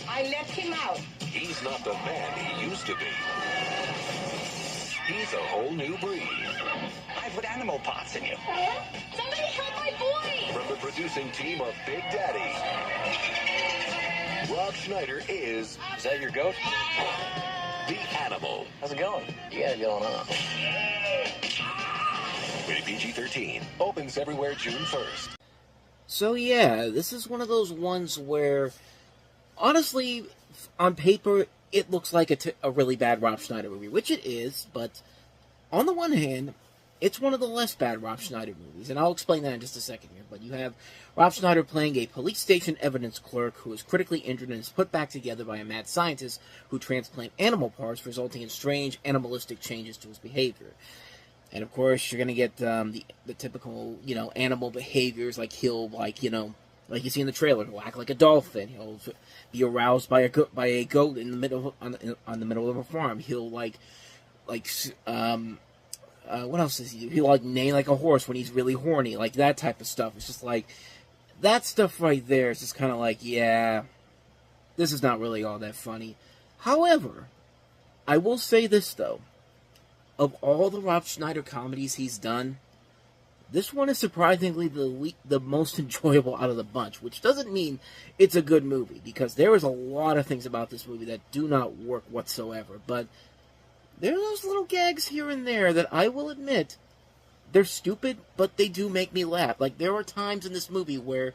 I let him out. He's not the man he used to be. He's a whole new breed. I put animal parts in you. Somebody help my boy! From the producing team of Big Daddy, Rob Schneider is... Is that your goat? the animal. How's it going? You got it going on. Rated PG-13. Opens everywhere June 1st. So yeah, this is one of those ones where, honestly, on paper, it looks like a really bad Rob Schneider movie, which it is, but on the one hand, it's one of the less bad Rob Schneider movies, and I'll explain that in just a second here. But you have Rob Schneider playing a police station evidence clerk who is critically injured and is put back together by a mad scientist who transplant animal parts, resulting in strange animalistic changes to his behavior. And of course, you're gonna get the typical, animal behaviors, like he'll, like you see in the trailer, he'll act like a dolphin. He'll be aroused by a goat in the middle on the middle of a farm. He'll what else does he do? He'll neigh like a horse when he's really horny, like that type of stuff. It's just like that stuff right there. It's just kind of like, yeah, this is not really all that funny. However, I will say this though. Of all the Rob Schneider comedies he's done, this one is surprisingly the most enjoyable out of the bunch, which doesn't mean it's a good movie, because there is a lot of things about this movie that do not work whatsoever, but there are those little gags here and there that I will admit, they're stupid, but they do make me laugh. Like, there are times in this movie where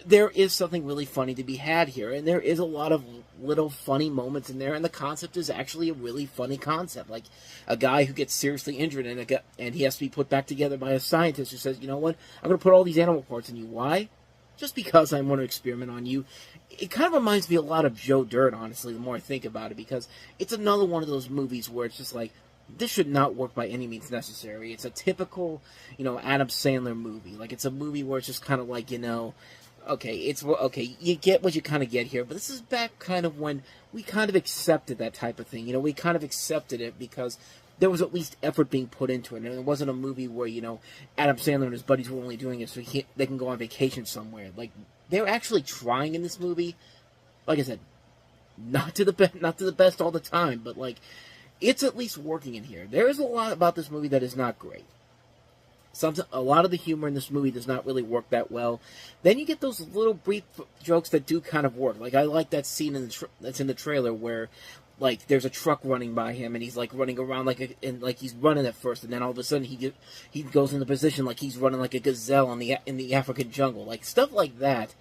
there is something really funny to be had here, and there is a lot of little funny moments in there, and the concept is actually a really funny concept. Like, a guy who gets seriously injured, and he has to be put back together by a scientist who says, you know what, I'm going to put all these animal parts in you. Why? Just because I want to experiment on you. It kind of reminds me a lot of Joe Dirt, honestly, the more I think about it, because it's another one of those movies where it's just like, this should not work by any means necessary. It's a typical, Adam Sandler movie. Like, it's a movie where it's just kind of like, okay, you get what you kind of get here, but this is back kind of when we kind of accepted that type of thing. We kind of accepted it because there was at least effort being put into it, and it wasn't a movie where, Adam Sandler and his buddies were only doing it so they can go on vacation somewhere. Like, they're actually trying in this movie. Like I said, not to the best all the time, but, like, it's at least working in here. There is a lot about this movie that is not great. A lot of the humor in this movie does not really work that well. Then you get those little brief jokes that do kind of work. Like, I like that scene that's in the trailer where, like, there's a truck running by him, and he's, like, running around like he's running at first, and then all of a sudden he goes into position like he's running like a gazelle in the African jungle. Like, stuff like that.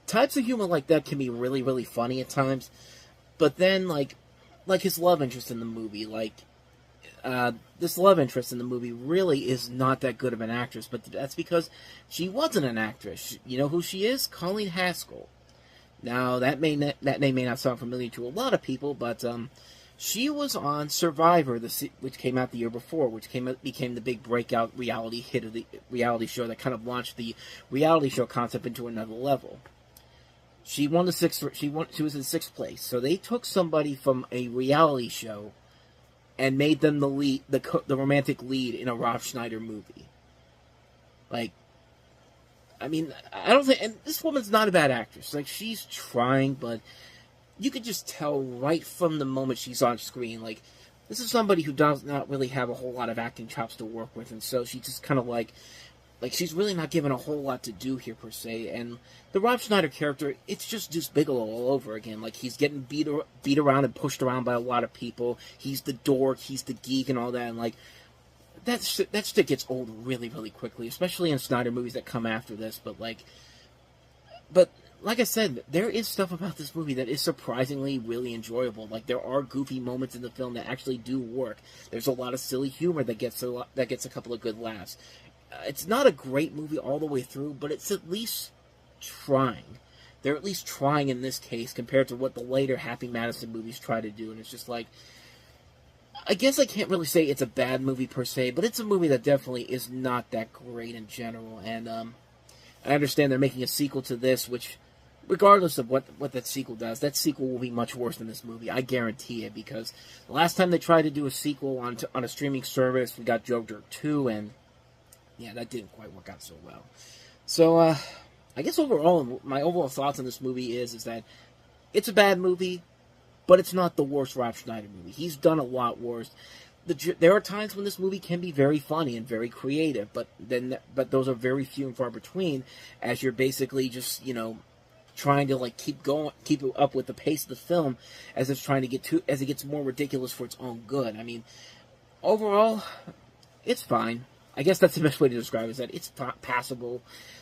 Types of humor like that can be really, really funny at times. But then, like his love interest in the movie, this love interest in the movie really is not that good of an actress, but that's because she wasn't an actress. You know who she is? Colleen Haskell. Now, that name may not sound familiar to a lot of people, but she was on Survivor, which came out the year before, which became the big breakout reality hit of the reality show that kind of launched the reality show concept into another level. She won the she was in 6th place, so they took somebody from a reality show and made them the lead, the romantic lead in a Rob Schneider movie. Like, I mean, I don't think, and this woman's not a bad actress. Like, she's trying, but you could just tell right from the moment she's on screen, like, this is somebody who does not really have a whole lot of acting chops to work with, and so she just kind of like she's really not given a whole lot to do here, per se. And the Rob Schneider character, it's just Deuce Bigelow all over again. Like, he's getting beat around and pushed around by a lot of people. He's the dork, he's the geek, and all that. And, like, that shit gets old really, really quickly, especially in Schneider movies that come after this. But like I said, there is stuff about this movie that is surprisingly really enjoyable. Like, there are goofy moments in the film that actually do work. There's a lot of silly humor that gets a couple of good laughs. It's not a great movie all the way through, but it's at least trying. They're at least trying in this case compared to what the later Happy Madison movies try to do. And it's just like, I guess I can't really say it's a bad movie per se, but it's a movie that definitely is not that great in general. And I understand they're making a sequel to this, which, regardless of what that sequel does, that sequel will be much worse than this movie. I guarantee it, because the last time they tried to do a sequel on a streaming service, we got Joe Dirt 2, and yeah, that didn't quite work out so well. So, I guess overall, my overall thoughts on this movie is that It's a bad movie, but it's not the worst Rob Schneider movie. He's done a lot worse. There are times when this movie can be very funny and very creative, but those are very few and far between, as you're basically just, you know, trying to like keep up with the pace of the film as it's trying to as it gets more ridiculous for its own good. I mean, overall, it's fine. I guess that's the best way to describe it, is that it's passable,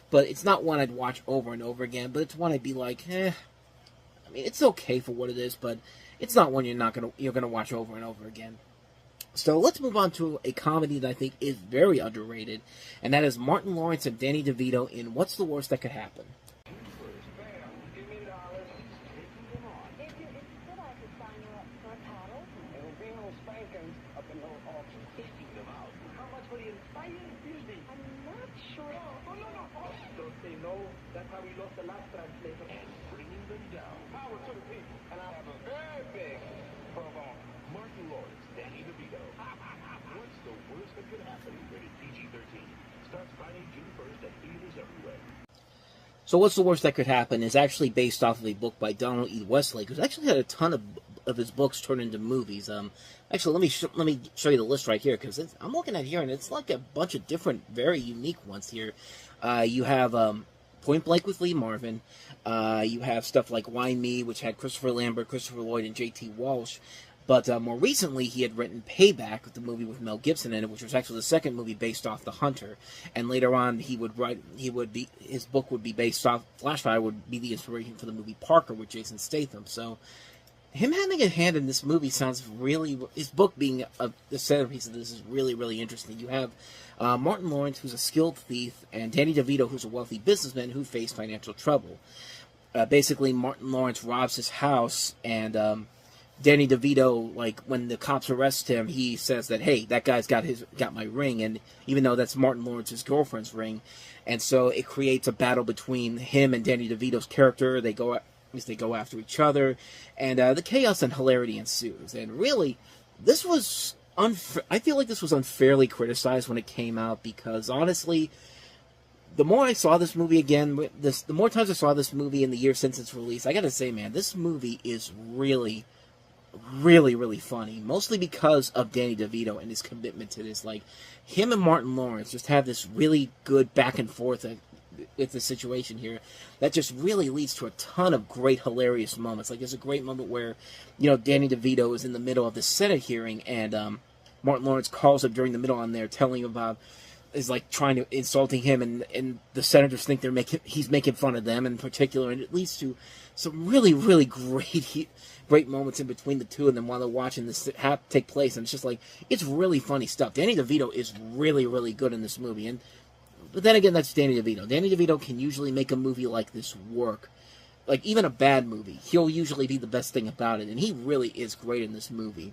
but it's not one I'd watch over and over again, but it's one I'd be like, I mean, it's okay for what it is, but it's not one you're gonna watch over and over again. So let's move on to a comedy that I think is very underrated, and that is Martin Lawrence and Danny DeVito in What's the Worst That Could Happen. That's how we lost the last translator. And bringing them down. Power to the people. And I have a very big promo. Martin Lawrence, Danny DeVito. What's the worst that could happen? Rated PG-13. Starts Friday, June 1st at theaters everywhere. So What's the Worst That Could Happen is actually based off of a book by Donald E. Westlake, who's actually had a ton of his books turned into movies. Actually, let me show you the list right here, because I'm looking at here, and it's like a bunch of different, very unique ones here. You have Point Blank with Lee Marvin. You have stuff like Why Me, which had Christopher Lambert, Christopher Lloyd, and J.T. Walsh. But more recently, he had written Payback, the movie with Mel Gibson in it, which was actually the second movie based off The Hunter. And later on, his book would be based off, Flashfire would be the inspiration for the movie Parker with Jason Statham. So him having a hand in this movie sounds really, his book being the centerpiece of this is really, really interesting. You have Martin Lawrence, who's a skilled thief, and Danny DeVito, who's a wealthy businessman who faced financial trouble. Basically, Martin Lawrence robs his house, and Danny DeVito, like, when the cops arrest him, he says that, hey, that guy's got my ring, and even though that's Martin Lawrence's girlfriend's ring, and so it creates a battle between him and Danny DeVito's character. They go after each other, and the chaos and hilarity ensues. And really, this was I feel like this was unfairly criticized when it came out, because honestly, the more I saw this movie again, the more times I saw this movie in the year since its release, I gotta say, man, this movie is really, really, really funny. Mostly because of Danny DeVito and his commitment to this. Like, him and Martin Lawrence just have this really good back and forth with the situation here that just really leads to a ton of great, hilarious moments. Like, there's a great moment where, you know, Danny DeVito is in the middle of the Senate hearing, and Martin Lawrence calls him during the middle on there, telling him about, is like trying to insulting him, and the senators think he's making fun of them in particular, and it leads to some really, really great moments in between the two of them while they're watching this take place, and it's just like, it's really funny stuff. Danny DeVito is really, really good in this movie, but then again, that's Danny DeVito. Danny DeVito can usually make a movie like this work. Like, even a bad movie, he'll usually be the best thing about it, and he really is great in this movie.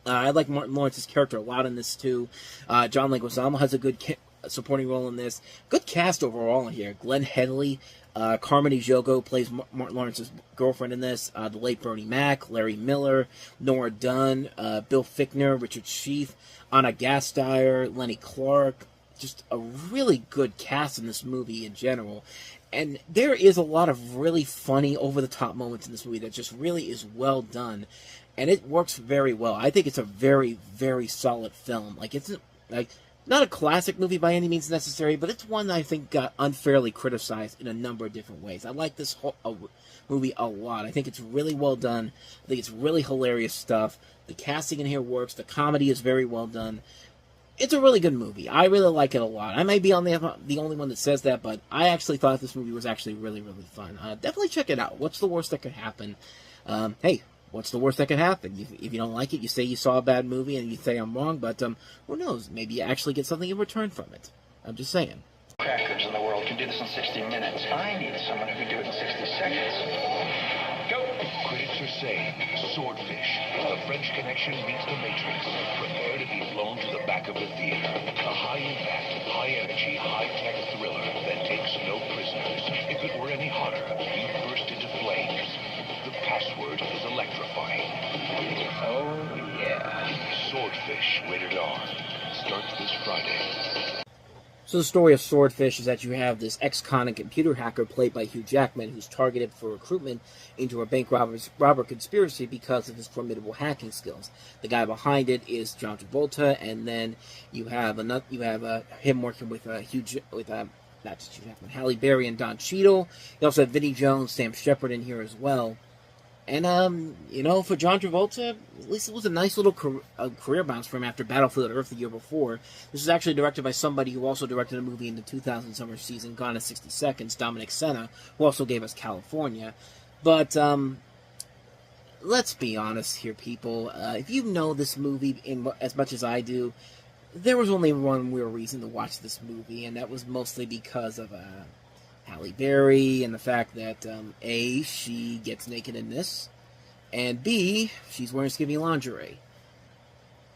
I like Martin Lawrence's character a lot in this, too. John Leguizamo has a good supporting role in this. Good cast overall in here. Glenn Headley, Carmen Ejogo plays Martin Lawrence's girlfriend in this. The late Bernie Mac, Larry Miller, Nora Dunn, Bill Fichtner, Richard Schiff, Anna Gasteyer, Lenny Clark. Just a really good cast in this movie in general. And there is a lot of really funny, over-the-top moments in this movie that just really is well done. And it works very well. I think it's a very, very solid film. Like, it's not a classic movie by any means necessary, but it's one that I think got unfairly criticized in a number of different ways. I like this whole movie a lot. I think it's really well done. I think it's really hilarious stuff. The casting in here works. The comedy is very well done. It's a really good movie. I really like it a lot. I may be on the only one that says that, but I actually thought this movie was actually really, really fun. Definitely check it out. What's the worst that could happen? Hey, what's the worst that could happen? If you don't like it, you say you saw a bad movie and you say I'm wrong, but who knows? Maybe you actually get something in return from it. I'm just saying. Crackers in the world can do this in 60 minutes. I need someone who can do it in 60 seconds. Go! Critics are saying, Swordfish, the French Connection meets the Matrix. Prepare to be blown to the back of the theater. A high-impact, high-energy, high-tech thriller that takes no prisoners. If it were any hotter, you'd burst into flames. The password is electrifying. Oh, yeah. Swordfish, rated R. Starts this Friday. So the story of Swordfish is that you have this ex-con and computer hacker played by Hugh Jackman who's targeted for recruitment into a bank robber conspiracy because of his formidable hacking skills. The guy behind it is John Travolta, and then you have him working with not just Hugh Jackman, Halle Berry and Don Cheadle. You also have Vinnie Jones, Sam Shepard in here as well. And, for John Travolta, at least it was a nice little career bounce for him after Battlefield Earth the year before. This was actually directed by somebody who also directed a movie in the 2000 summer season, Gone in 60 Seconds, Dominic Sena, who also gave us California. But, let's be honest here, people. If you know this movie as much as I do, there was only one real reason to watch this movie, and that was mostly because of, Halle Berry, and the fact that, A, she gets naked in this, and B, she's wearing skinny lingerie.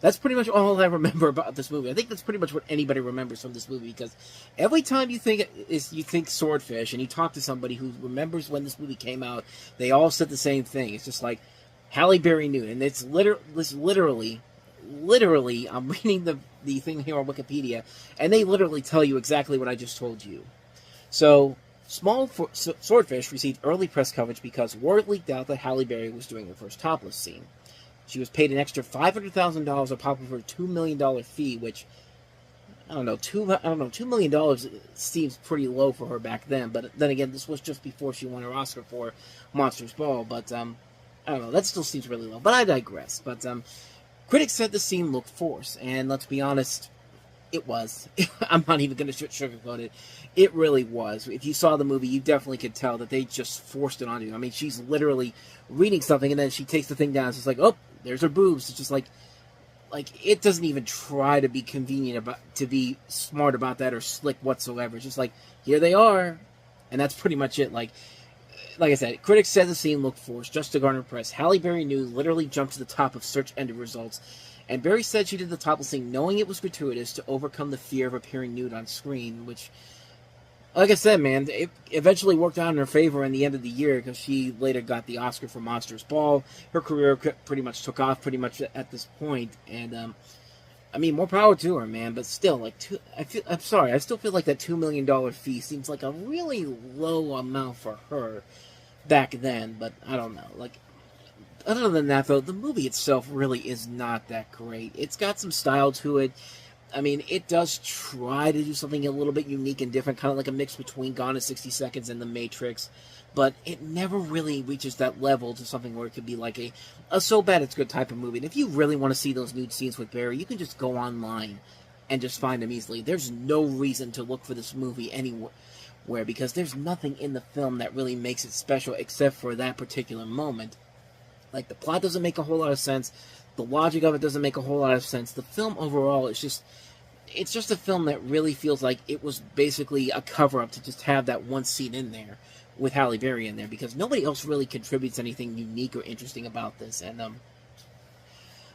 That's pretty much all I remember about this movie. I think that's pretty much what anybody remembers from this movie, because every time you think Swordfish, and you talk to somebody who remembers when this movie came out, they all said the same thing. It's just like, Halle Berry knew, and it's literally, I'm reading the thing here on Wikipedia, and they literally tell you exactly what I just told you. So, Swordfish received early press coverage because word leaked out that Halle Berry was doing her first topless scene. She was paid an extra $500,000 on top of her $2 million fee, which, $2 million seems pretty low for her back then, but then again, this was just before she won her Oscar for Monsters Ball, but, I don't know, that still seems really low, but I digress. But, critics said the scene looked forced, and let's be honest, it was. I'm not even going to sugarcoat it. It really was. If you saw the movie, you definitely could tell that they just forced it on you. I mean, she's literally reading something, and then she takes the thing down. It's just like, oh, there's her boobs. It's just like it doesn't even try to be convenient to be smart about that or slick whatsoever. It's just like, here they are, and that's pretty much it. Like I said, critics said the scene looked forced just to garner press. Halle Berry News literally jumped to the top of search engine results. And Berry said she did the topless scene knowing it was gratuitous to overcome the fear of appearing nude on screen, which, like I said, man, it eventually worked out in her favor in the end of the year because she later got the Oscar for Monsters Ball. Her career pretty much took off pretty much at this point, and I mean, more power to her, man. But still, I still feel like that $2 million fee seems like a really low amount for her back then. But I don't know, other than that, though, the movie itself really is not that great. It's got some style to it. I mean, it does try to do something a little bit unique and different, kind of like a mix between Gone in 60 Seconds and The Matrix, but it never really reaches that level to something where it could be like a so bad it's good type of movie. And if you really want to see those nude scenes with Barry, you can just go online and just find them easily. There's no reason to look for this movie anywhere, because there's nothing in the film that really makes it special except for that particular moment. Like, the plot doesn't make a whole lot of sense. The logic of it doesn't make a whole lot of sense. The film overall is it's just a film that really feels like it was basically a cover-up to just have that one scene in there with Halle Berry in there, because nobody else really contributes anything unique or interesting about this. And,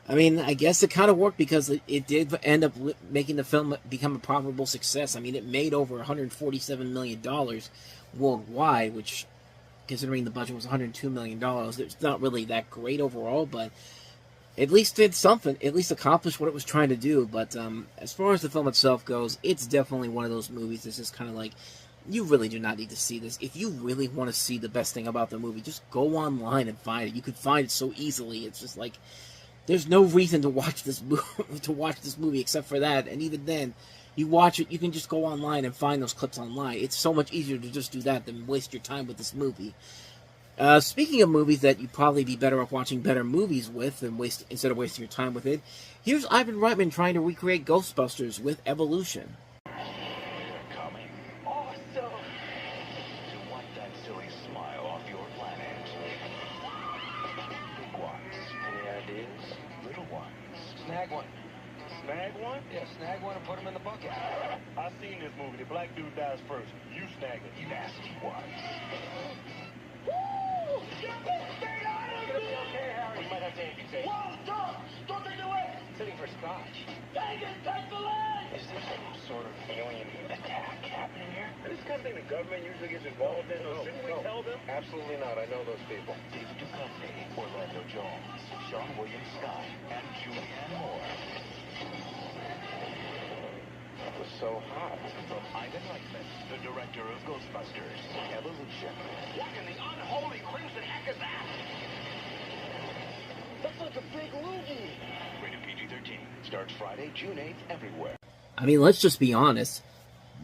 I mean, I guess it kind of worked because it did end up making the film become a profitable success. I mean, it made over $147 million worldwide, which, considering the budget was $102 million, it's not really that great overall, but at least did something, at least accomplished what it was trying to do. But as far as the film itself goes, it's definitely one of those movies that's just kind of like, you really do not need to see this. If you really want to see the best thing about the movie, just go online and find it. You could find it so easily. It's just like, there's no reason to watch this movie except for that, and even then, you watch it, you can just go online and find those clips online. It's so much easier to just do that than waste your time with this movie. Speaking of movies that you'd probably be better off watching better movies with instead of wasting your time with it, here's Ivan Reitman trying to recreate Ghostbusters with Evolution. They're coming. Awesome! To wipe that silly smile off your planet. Big ones. Any ideas? Little ones. Snag one. Snag one? Yeah, snag one and put him in the bucket. I seen this movie. The black dude dies first. You snag it. Nasty ones. Woo! Get this thing out of It's gonna be here! okay, Harry. We might have to amputate. Whoa, stop! Don't take it away! Sitting for scotch. Dang it, take the leg! Is there some sort of alien attack happening here? This kind of thing the government usually gets involved in. Shouldn't we tell them? Absolutely not. I know those people. Dave Duchovny, Orlando Jones, Sean William Scott, and Julianne Moore. was so hot. From Ivan Reitman, the director of Ghostbusters, Evolution. What in the unholy crimson heck is that? That's like a big loogie. Rated PG-13. Starts Friday, June 8th, everywhere. I mean, let's just be honest.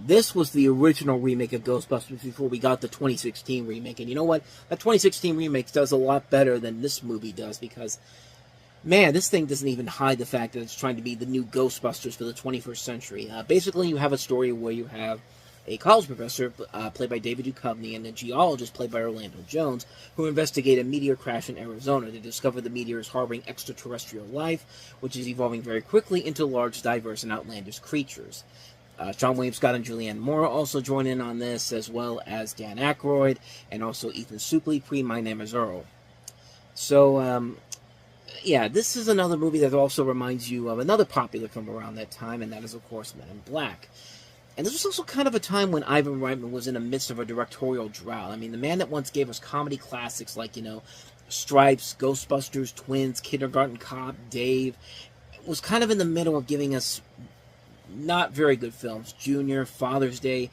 This was the original remake of Ghostbusters before we got the 2016 remake. And you know what? That 2016 remake does a lot better than this movie does because, man, this thing doesn't even hide the fact that it's trying to be the new Ghostbusters for the 21st century. Basically, you have a story where you have a college professor, played by David Duchovny, and a geologist, played by Orlando Jones, who investigate a meteor crash in Arizona to discover the meteor is harboring extraterrestrial life, which is evolving very quickly into large, diverse, and outlandish creatures. Sean William Scott and Julianne Moore also join in on this, as well as Dan Aykroyd, and also Ethan Suplee, My Name is Earl. So, yeah, this is another movie that also reminds you of another popular film around that time, and that is, of course, Men in Black. And this was also kind of a time when Ivan Reitman was in the midst of a directorial drought. I mean, the man that once gave us comedy classics like, Stripes, Ghostbusters, Twins, Kindergarten Cop, Dave, was kind of in the middle of giving us not very good films. Junior, Father's Day,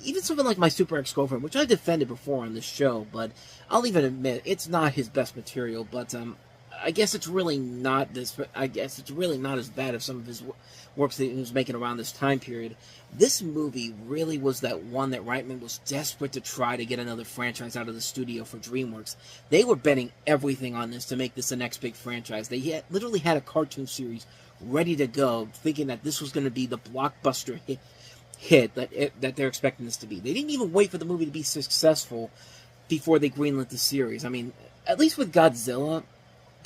even something like My Super Ex-Girlfriend, which I defended before on this show, but I'll even admit it's not his best material. But I guess it's really not as bad as some of his works that he was making around this time period. This movie really was that one that Reitman was desperate to try to get another franchise out of the studio for DreamWorks. They were betting everything on this to make this the next big franchise. They literally had a cartoon series ready to go, thinking that this was going to be the blockbuster hit that they're expecting this to be. They didn't even wait for the movie to be successful before they greenlit the series. I mean, at least with Godzilla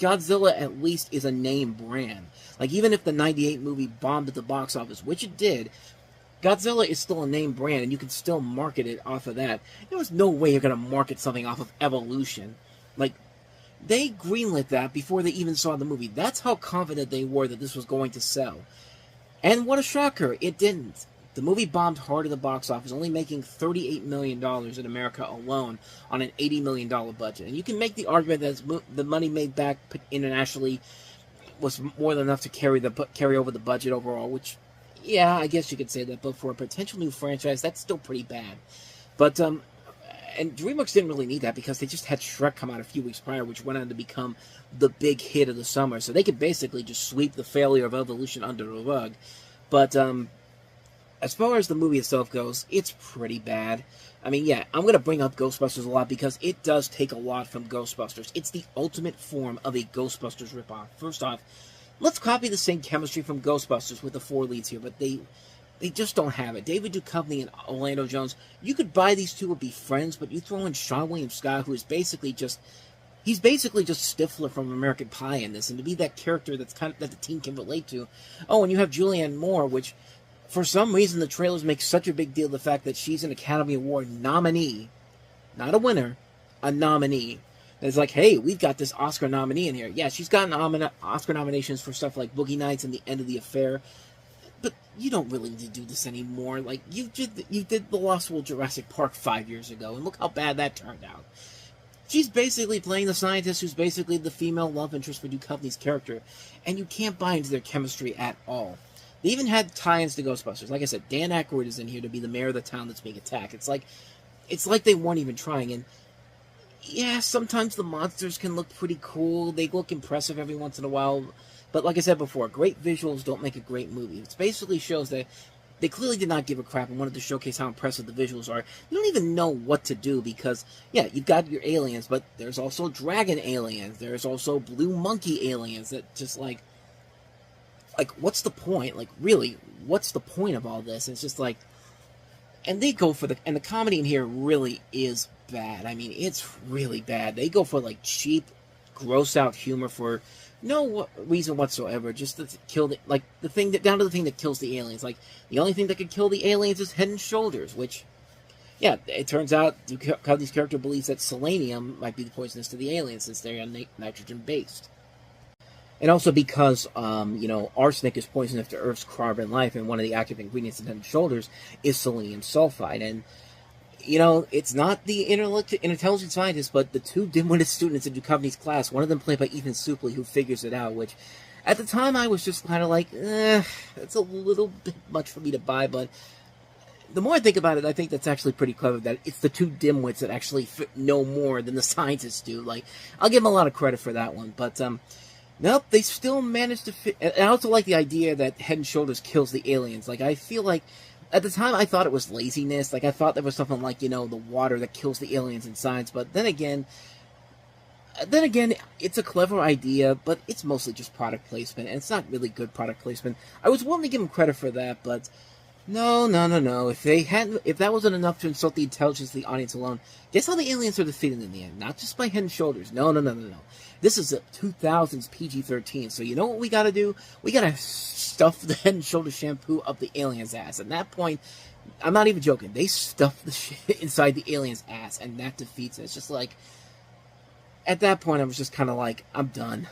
at least is a name brand. Like, even if the 98 movie bombed at the box office, which it did, Godzilla is still a name brand, and you can still market it off of that. There was no way you're going to market something off of Evolution. Like, they greenlit that before they even saw the movie. That's how confident they were that this was going to sell. And what a shocker, it didn't. The movie bombed hard at the box office, only making $38 million in America alone on an $80 million budget. And you can make the argument that the money made back internationally was more than enough to carry over the budget overall, which, yeah, I guess you could say that. But for a potential new franchise, that's still pretty bad. But, and DreamWorks didn't really need that because they just had Shrek come out a few weeks prior, which went on to become the big hit of the summer. So they could basically just sweep the failure of Evolution under the rug. But, as far as the movie itself goes, it's pretty bad. I mean, yeah, I'm going to bring up Ghostbusters a lot because it does take a lot from Ghostbusters. It's the ultimate form of a Ghostbusters ripoff. First off, let's copy the same chemistry from Ghostbusters with the four leads here, but they just don't have it. David Duchovny and Orlando Jones, you could buy these two would be friends, but you throw in Sean William Scott, who is basically just Stifler from American Pie in this, and to be that character that the teen can relate to. Oh, and you have Julianne Moore, which, for some reason, the trailers make such a big deal of the fact that she's an Academy Award nominee. Not a winner, a nominee. And it's like, hey, we've got this Oscar nominee in here. Yeah, she's gotten Oscar nominations for stuff like Boogie Nights and The End of the Affair. But you don't really need to do this anymore. Like, you did The Lost World Jurassic Park 5 years ago, and look how bad that turned out. She's basically playing the scientist who's basically the female love interest for Duchovny's character, and you can't buy into their chemistry at all. They even had tie-ins to Ghostbusters. Like I said, Dan Aykroyd is in here to be the mayor of the town that's being attacked. It's like they weren't even trying. And yeah, sometimes the monsters can look pretty cool. They look impressive every once in a while. But like I said before, great visuals don't make a great movie. It basically shows that they clearly did not give a crap and wanted to showcase how impressive the visuals are. You don't even know what to do because, yeah, you've got your aliens, but there's also dragon aliens. There's also blue monkey aliens that just like, what's the point? Like, really, what's the point of all this? It's just like, and they go for and the comedy in here really is bad. I mean, it's really bad. They go for, like, cheap, gross-out humor for no reason whatsoever, just to kill down to the thing that kills the aliens. Like, the only thing that could kill the aliens is Head and Shoulders, which, yeah, it turns out Duchovny's character believes that selenium might be poisonous to the aliens since they're nitrogen-based. And also because, arsenic is poisonous to Earth's carbon life, and one of the active ingredients in Head and Shoulders is selenium sulfide. And, it's not the intelligent scientist, but the two dim-witted students in Duchovny's class, one of them played by Ethan Suplee, who figures it out, which, At the time, I was just kind of like, it's a little bit much for me to buy, but the more I think about it, I think that's actually pretty clever, that it's the two dimwits that actually know more than the scientists do. Like, I'll give them a lot of credit for that one, but, nope, they still managed to fit. And I also like the idea that Head and Shoulders kills the aliens. Like, I feel like, at the time, I thought it was laziness. Like, I thought there was something like, the water that kills the aliens in science, but then again, it's a clever idea, but it's mostly just product placement, and it's not really good product placement. I was willing to give them credit for that, but no. If that wasn't enough to insult the intelligence of the audience alone, guess how the aliens are defeated in the end? Not just by Head and Shoulders. No. This is a 2000s PG-13, so you know what we gotta do? We gotta stuff the Head and Shoulders shampoo up the alien's ass. At that point, I'm not even joking, they stuff the shit inside the alien's ass, and that defeats it. It's just like, at that point, I was just kind of like, I'm done.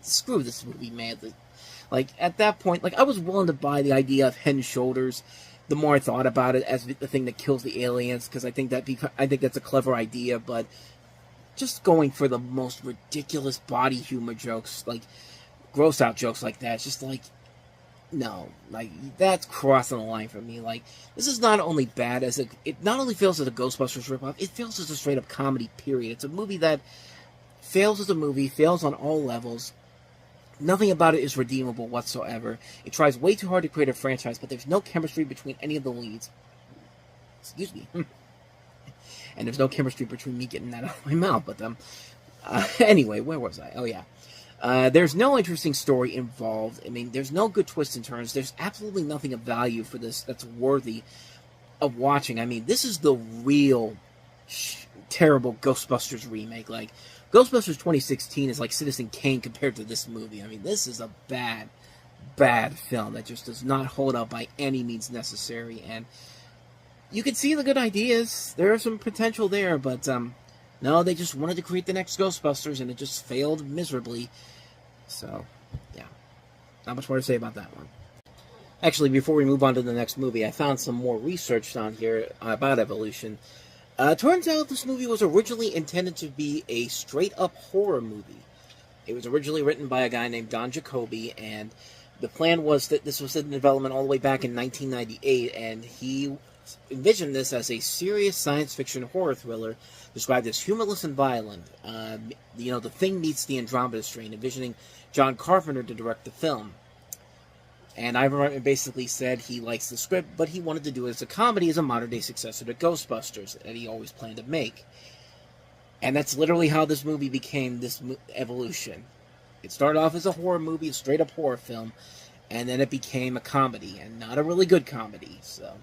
Screw this movie, man. Like, at that point, like, I was willing to buy the idea of Head and Shoulders the more I thought about it as the thing that kills the aliens, because I think that's a clever idea, but just going for the most ridiculous body humor jokes, like, gross out jokes like that, it's just like, no, like, that's crossing the line for me. Like, this is not only bad as it not only fails as a Ghostbusters ripoff, it fails as a straight-up comedy, period. It's a movie that fails as a movie, fails on all levels. Nothing about it is redeemable whatsoever. It tries way too hard to create a franchise, but there's no chemistry between any of the leads. Excuse me. And there's no chemistry between me getting that out of my mouth. But, anyway, where was I? Oh, yeah. There's no interesting story involved. I mean, there's no good twists and turns. There's absolutely nothing of value for this that's worthy of watching. I mean, this is the real terrible Ghostbusters remake. Like, Ghostbusters 2016 is like Citizen Kane compared to this movie. I mean, this is a bad, bad film that just does not hold up by any means necessary. And you can see the good ideas. There is some potential there, but no, they just wanted to create the next Ghostbusters, and it just failed miserably. So, yeah. Not much more to say about that one. Actually, before we move on to the next movie, I found some more research down here about Evolution. Turns out this movie was originally intended to be a straight-up horror movie. It was originally written by a guy named Don Jacoby, and the plan was that this was in development all the way back in 1998, and he envisioned this as a serious science fiction horror thriller described as humorless and violent. The Thing meets the Andromeda Strain, envisioning John Carpenter to direct the film. And Ivan Reitman basically said he likes the script, but he wanted to do it as a comedy, as a modern-day successor to Ghostbusters that he always planned to make. And that's literally how this movie became this Evolution. It started off as a horror movie, a straight-up horror film, and then it became a comedy, and not a really good comedy. So,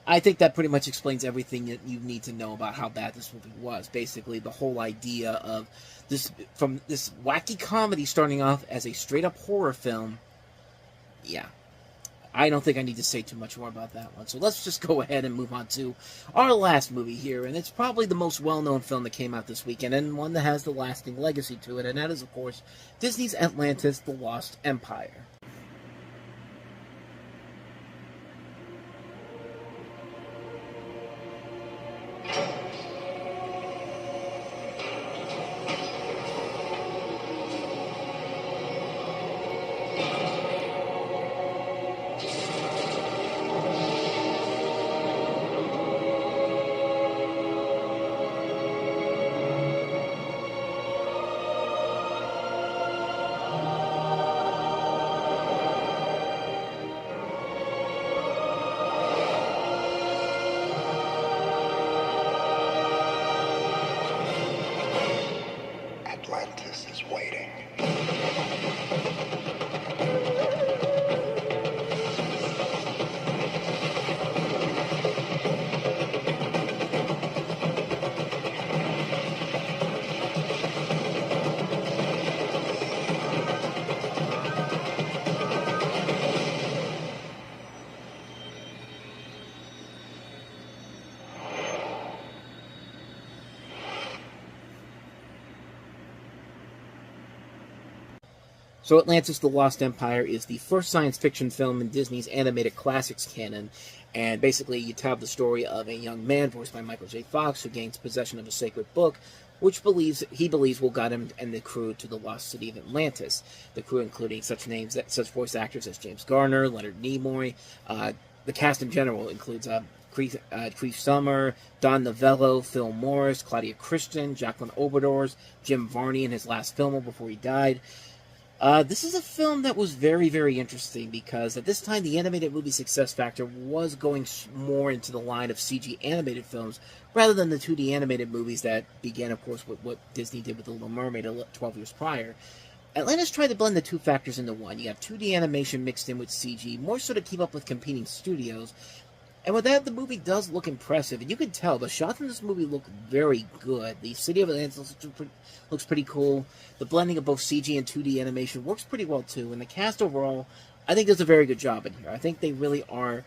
I think that pretty much explains everything that you need to know about how bad this movie was. Basically, the whole idea of this, from this wacky comedy starting off as a straight-up horror film. Yeah, I don't think I need to say too much more about that one. So let's just go ahead and move on to our last movie here, and it's probably the most well-known film that came out this weekend, and one that has the lasting legacy to it, and that is, of course, Disney's Atlantis: The Lost Empire. Atlantis is waiting. So Atlantis: The Lost Empire is the first science fiction film in Disney's animated classics canon, and basically you tell the story of a young man voiced by Michael J. Fox who gains possession of a sacred book, which he believes will guide him and the crew to the lost city of Atlantis. The crew including such voice actors as James Garner, Leonard Nimoy. The cast in general includes Cree Summer, Don Novello, Phil Morris, Claudia Christian, Jacqueline Oberdors, Jim Varney in his last film before he died. This is a film that was very, very interesting because at this time the animated movie success factor was going more into the line of CG animated films rather than the 2D animated movies that began, of course, with what Disney did with The Little Mermaid 12 years prior. Atlantis tried to blend the two factors into one. You have 2D animation mixed in with CG, more so to keep up with competing studios. And with that, the movie does look impressive. And you can tell, the shots in this movie look very good. The city of Atlantis looks pretty cool. The blending of both CG and 2D animation works pretty well, too. And the cast overall, I think, does a very good job in here. I think they really are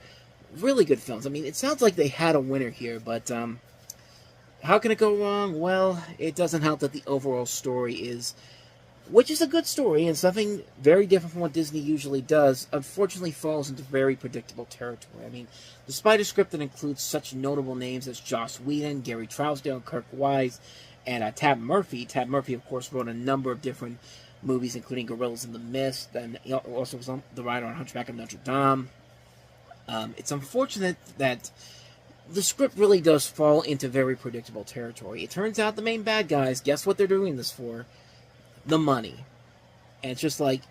really good films. I mean, it sounds like they had a winner here, but how can it go wrong? Well, it doesn't help that the overall story is, which is a good story and something very different from what Disney usually does, unfortunately falls into very predictable territory. I mean, despite a script that includes such notable names as Joss Whedon, Gary Trousdale, Kirk Wise, and Tab Murphy. Tab Murphy, of course, wrote a number of different movies, including Gorillas in the Mist, and he also was the writer on Hunchback of Notre Dame. It's unfortunate that the script really does fall into very predictable territory. It turns out the main bad guys, guess what they're doing this for? The money. And it's just like,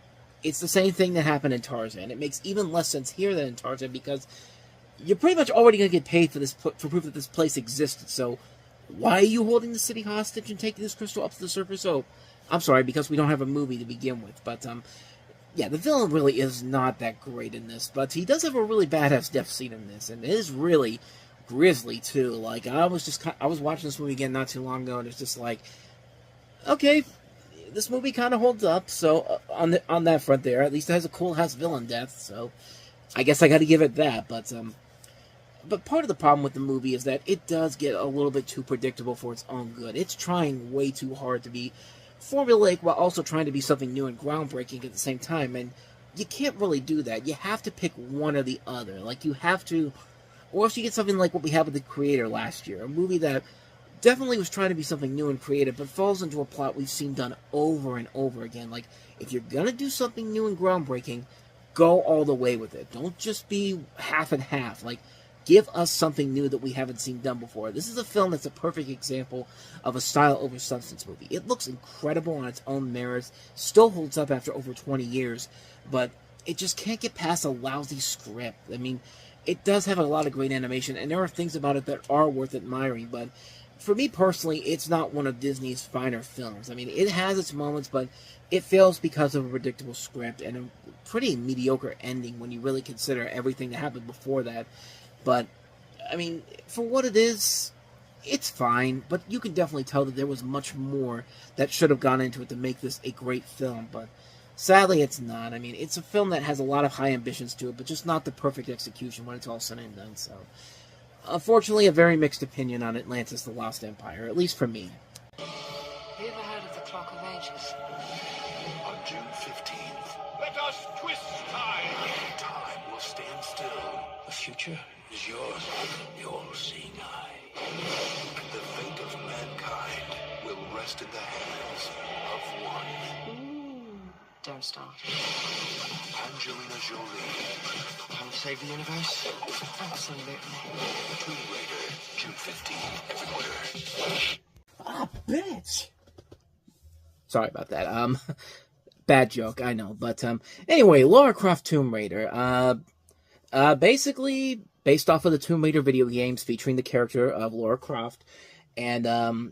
it's the same thing that happened in Tarzan. It makes even less sense here than in Tarzan because you're pretty much already going to get paid for proof that this place existed. So why are you holding the city hostage and taking this crystal up to the surface? Oh, I'm sorry, because we don't have a movie to begin with. But yeah, the villain really is not that great in this, but he does have a really badass death scene in this, and it is really grisly too. Like I was watching this movie again not too long ago, and it's just like, okay, this movie kind of holds up. So on that front there, at least it has a cool house villain death. So I guess I got to give it that. But part of the problem with the movie is that it does get a little bit too predictable for its own good. It's trying way too hard to be formulaic while also trying to be something new and groundbreaking at the same time. And you can't really do that. You have to pick one or the other. Like you have to, or else you get something like what we had with The Creator last year, a movie that definitely was trying to be something new and creative, but falls into a plot we've seen done over and over again. Like, if you're gonna do something new and groundbreaking, go all the way with it. Don't just be half and half. Like, give us something new that we haven't seen done before. This is a film that's a perfect example of a style over substance movie. It looks incredible on its own merits, still holds up after over 20 years, but it just can't get past a lousy script. I mean, it does have a lot of great animation, and there are things about it that are worth admiring, but for me personally, it's not one of Disney's finer films. I mean, it has its moments, but it fails because of a predictable script and a pretty mediocre ending when you really consider everything that happened before that. But, I mean, for what it is, it's fine, but you can definitely tell that there was much more that should have gone into it to make this a great film, but sadly it's not. I mean, it's a film that has a lot of high ambitions to it, but just not the perfect execution when it's all said and done, so unfortunately, a very mixed opinion on Atlantis: The Lost Empire, at least for me. Have you ever heard of the Clock of Ages? On June 15th, let us twist time. Time will stand still. The future is yours, the all-seeing eye. And the fate of mankind will rest in the hands of one. Ooh, don't start. Angelina Jolie. Can we save the universe? Absolutely. Tomb Raider, June 15th, everywhere. Ah, bitch! Sorry about that. Bad joke, I know. But, anyway, Lara Croft Tomb Raider. Basically, based off of the Tomb Raider video games featuring the character of Lara Croft. And,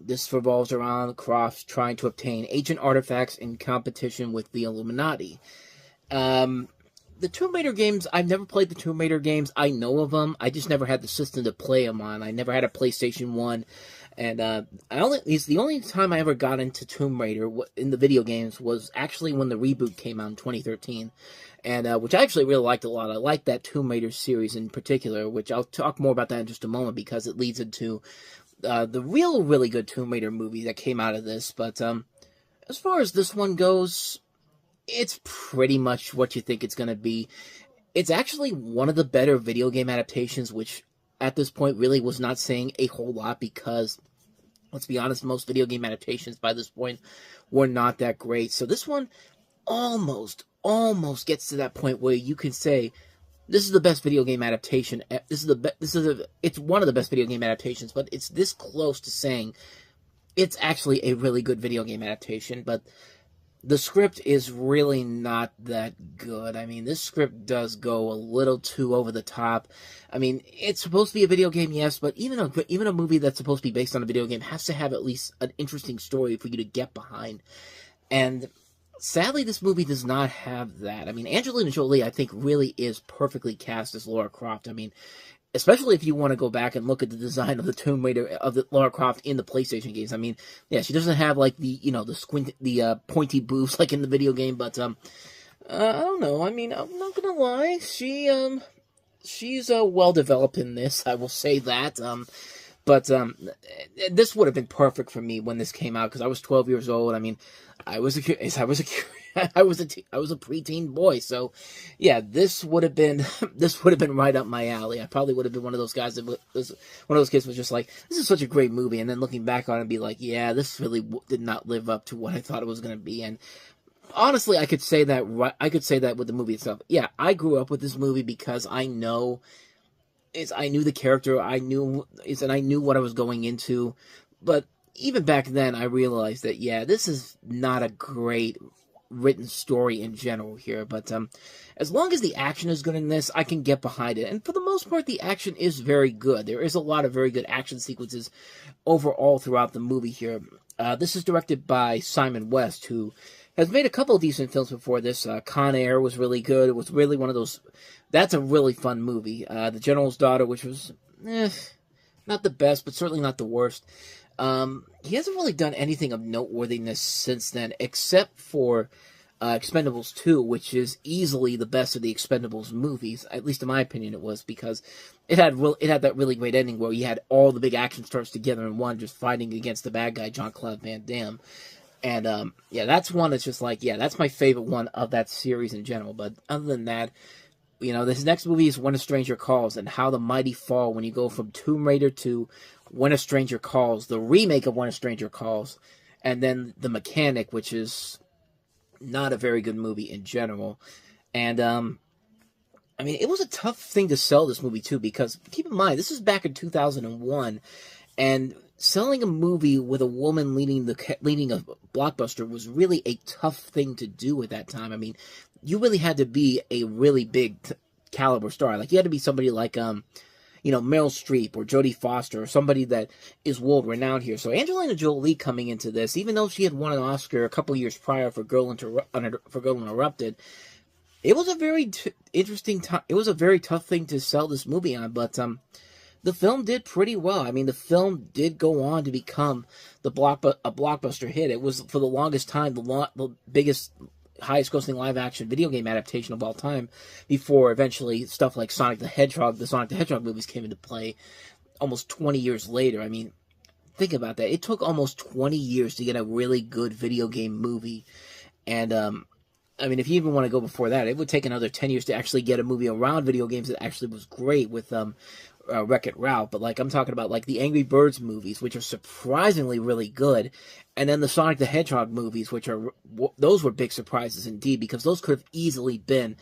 this revolves around Croft trying to obtain ancient artifacts in competition with the Illuminati. The Tomb Raider games, I've never played the Tomb Raider games. I know of them. I just never had the system to play them on. I never had a PlayStation 1. And it's the only time I ever got into Tomb Raider in the video games was actually when the reboot came out in 2013. And which I actually really liked a lot. I liked that Tomb Raider series in particular, which I'll talk more about that in just a moment because it leads into the really good Tomb Raider movie that came out of this. But as far as this one goes, it's pretty much what you think it's going to be. It's actually one of the better video game adaptations, which at this point really was not saying a whole lot because let's be honest, most video game adaptations by this point were not that great. So this one almost gets to that point where you can say, this is the best video game adaptation. It's one of the best video game adaptations, but it's this close to saying it's actually a really good video game adaptation. But the script is really not that good. I mean, this script does go a little too over the top. I mean, it's supposed to be a video game, yes, but even a movie that's supposed to be based on a video game has to have at least an interesting story for you to get behind. And sadly, this movie does not have that. I mean, Angelina Jolie, I think, really is perfectly cast as Lara Croft. I mean, especially if you want to go back and look at the design of the Tomb Raider, of the Lara Croft in the PlayStation games. I mean, yeah, she doesn't have, like, the pointy boobs like in the video game, but, I don't know. I mean, I'm not gonna lie. She's well developed in this, I will say that. But this would have been perfect for me when this came out, because I was 12 years old. I mean, I was a preteen boy, so yeah, this would have been right up my alley. I probably would have been one of those guys one of those kids was just like, this is such a great movie, and then looking back on it and be like, yeah, this really did not live up to what I thought it was going to be. And honestly, I could say that with the movie itself. Yeah, I grew up with this movie because I knew the character, I knew what I was going into, but even back then, I realized that, yeah, this is not a great written story in general here, but as long as the action is good in this, I can get behind it, and for the most part, the action is very good. There is a lot of very good action sequences overall throughout the movie here. This is directed by Simon West, who has made a couple of decent films before this. Con Air was really good. It was really one of those. That's a really fun movie. The General's Daughter, which was not the best, but certainly not the worst. He hasn't really done anything of noteworthiness since then, except for Expendables 2, which is easily the best of the Expendables movies. At least in my opinion, it was, because it had that really great ending where you had all the big action stars together in one, just fighting against the bad guy, Jean-Claude Van Damme. And yeah, that's one that's just like, yeah, that's my favorite one of that series in general. But other than that, you know, this next movie is When a Stranger Calls, and how the mighty fall when you go from Tomb Raider to When a Stranger Calls, the remake of When a Stranger Calls, and then The Mechanic, which is not a very good movie in general. And, I mean, it was a tough thing to sell this movie, too, because, keep in mind, this is back in 2001, and selling a movie with a woman leading a blockbuster was really a tough thing to do at that time. I mean, you really had to be a really big caliber star. Like, you had to be somebody like, Meryl Streep or Jodie Foster, or somebody that is world-renowned here. So Angelina Jolie coming into this, even though she had won an Oscar a couple years prior for Girl Interrupted, it was a very interesting time. It was a very tough thing to sell this movie on, but the film did pretty well. I mean, the film did go on to become a blockbuster hit. It was, for the longest time, the biggest, highest-grossing live-action video game adaptation of all time, before eventually stuff like the Sonic the Hedgehog movies came into play almost 20 years later. I mean, think about that. It took almost 20 years to get a really good video game movie, and, I mean, if you even want to go before that, it would take another 10 years to actually get a movie around video games that actually was great with, Wreck-It Ralph, but, like, I'm talking about, like, the Angry Birds movies, which are surprisingly really good, and then the Sonic the Hedgehog movies, those were big surprises indeed, because those could have easily been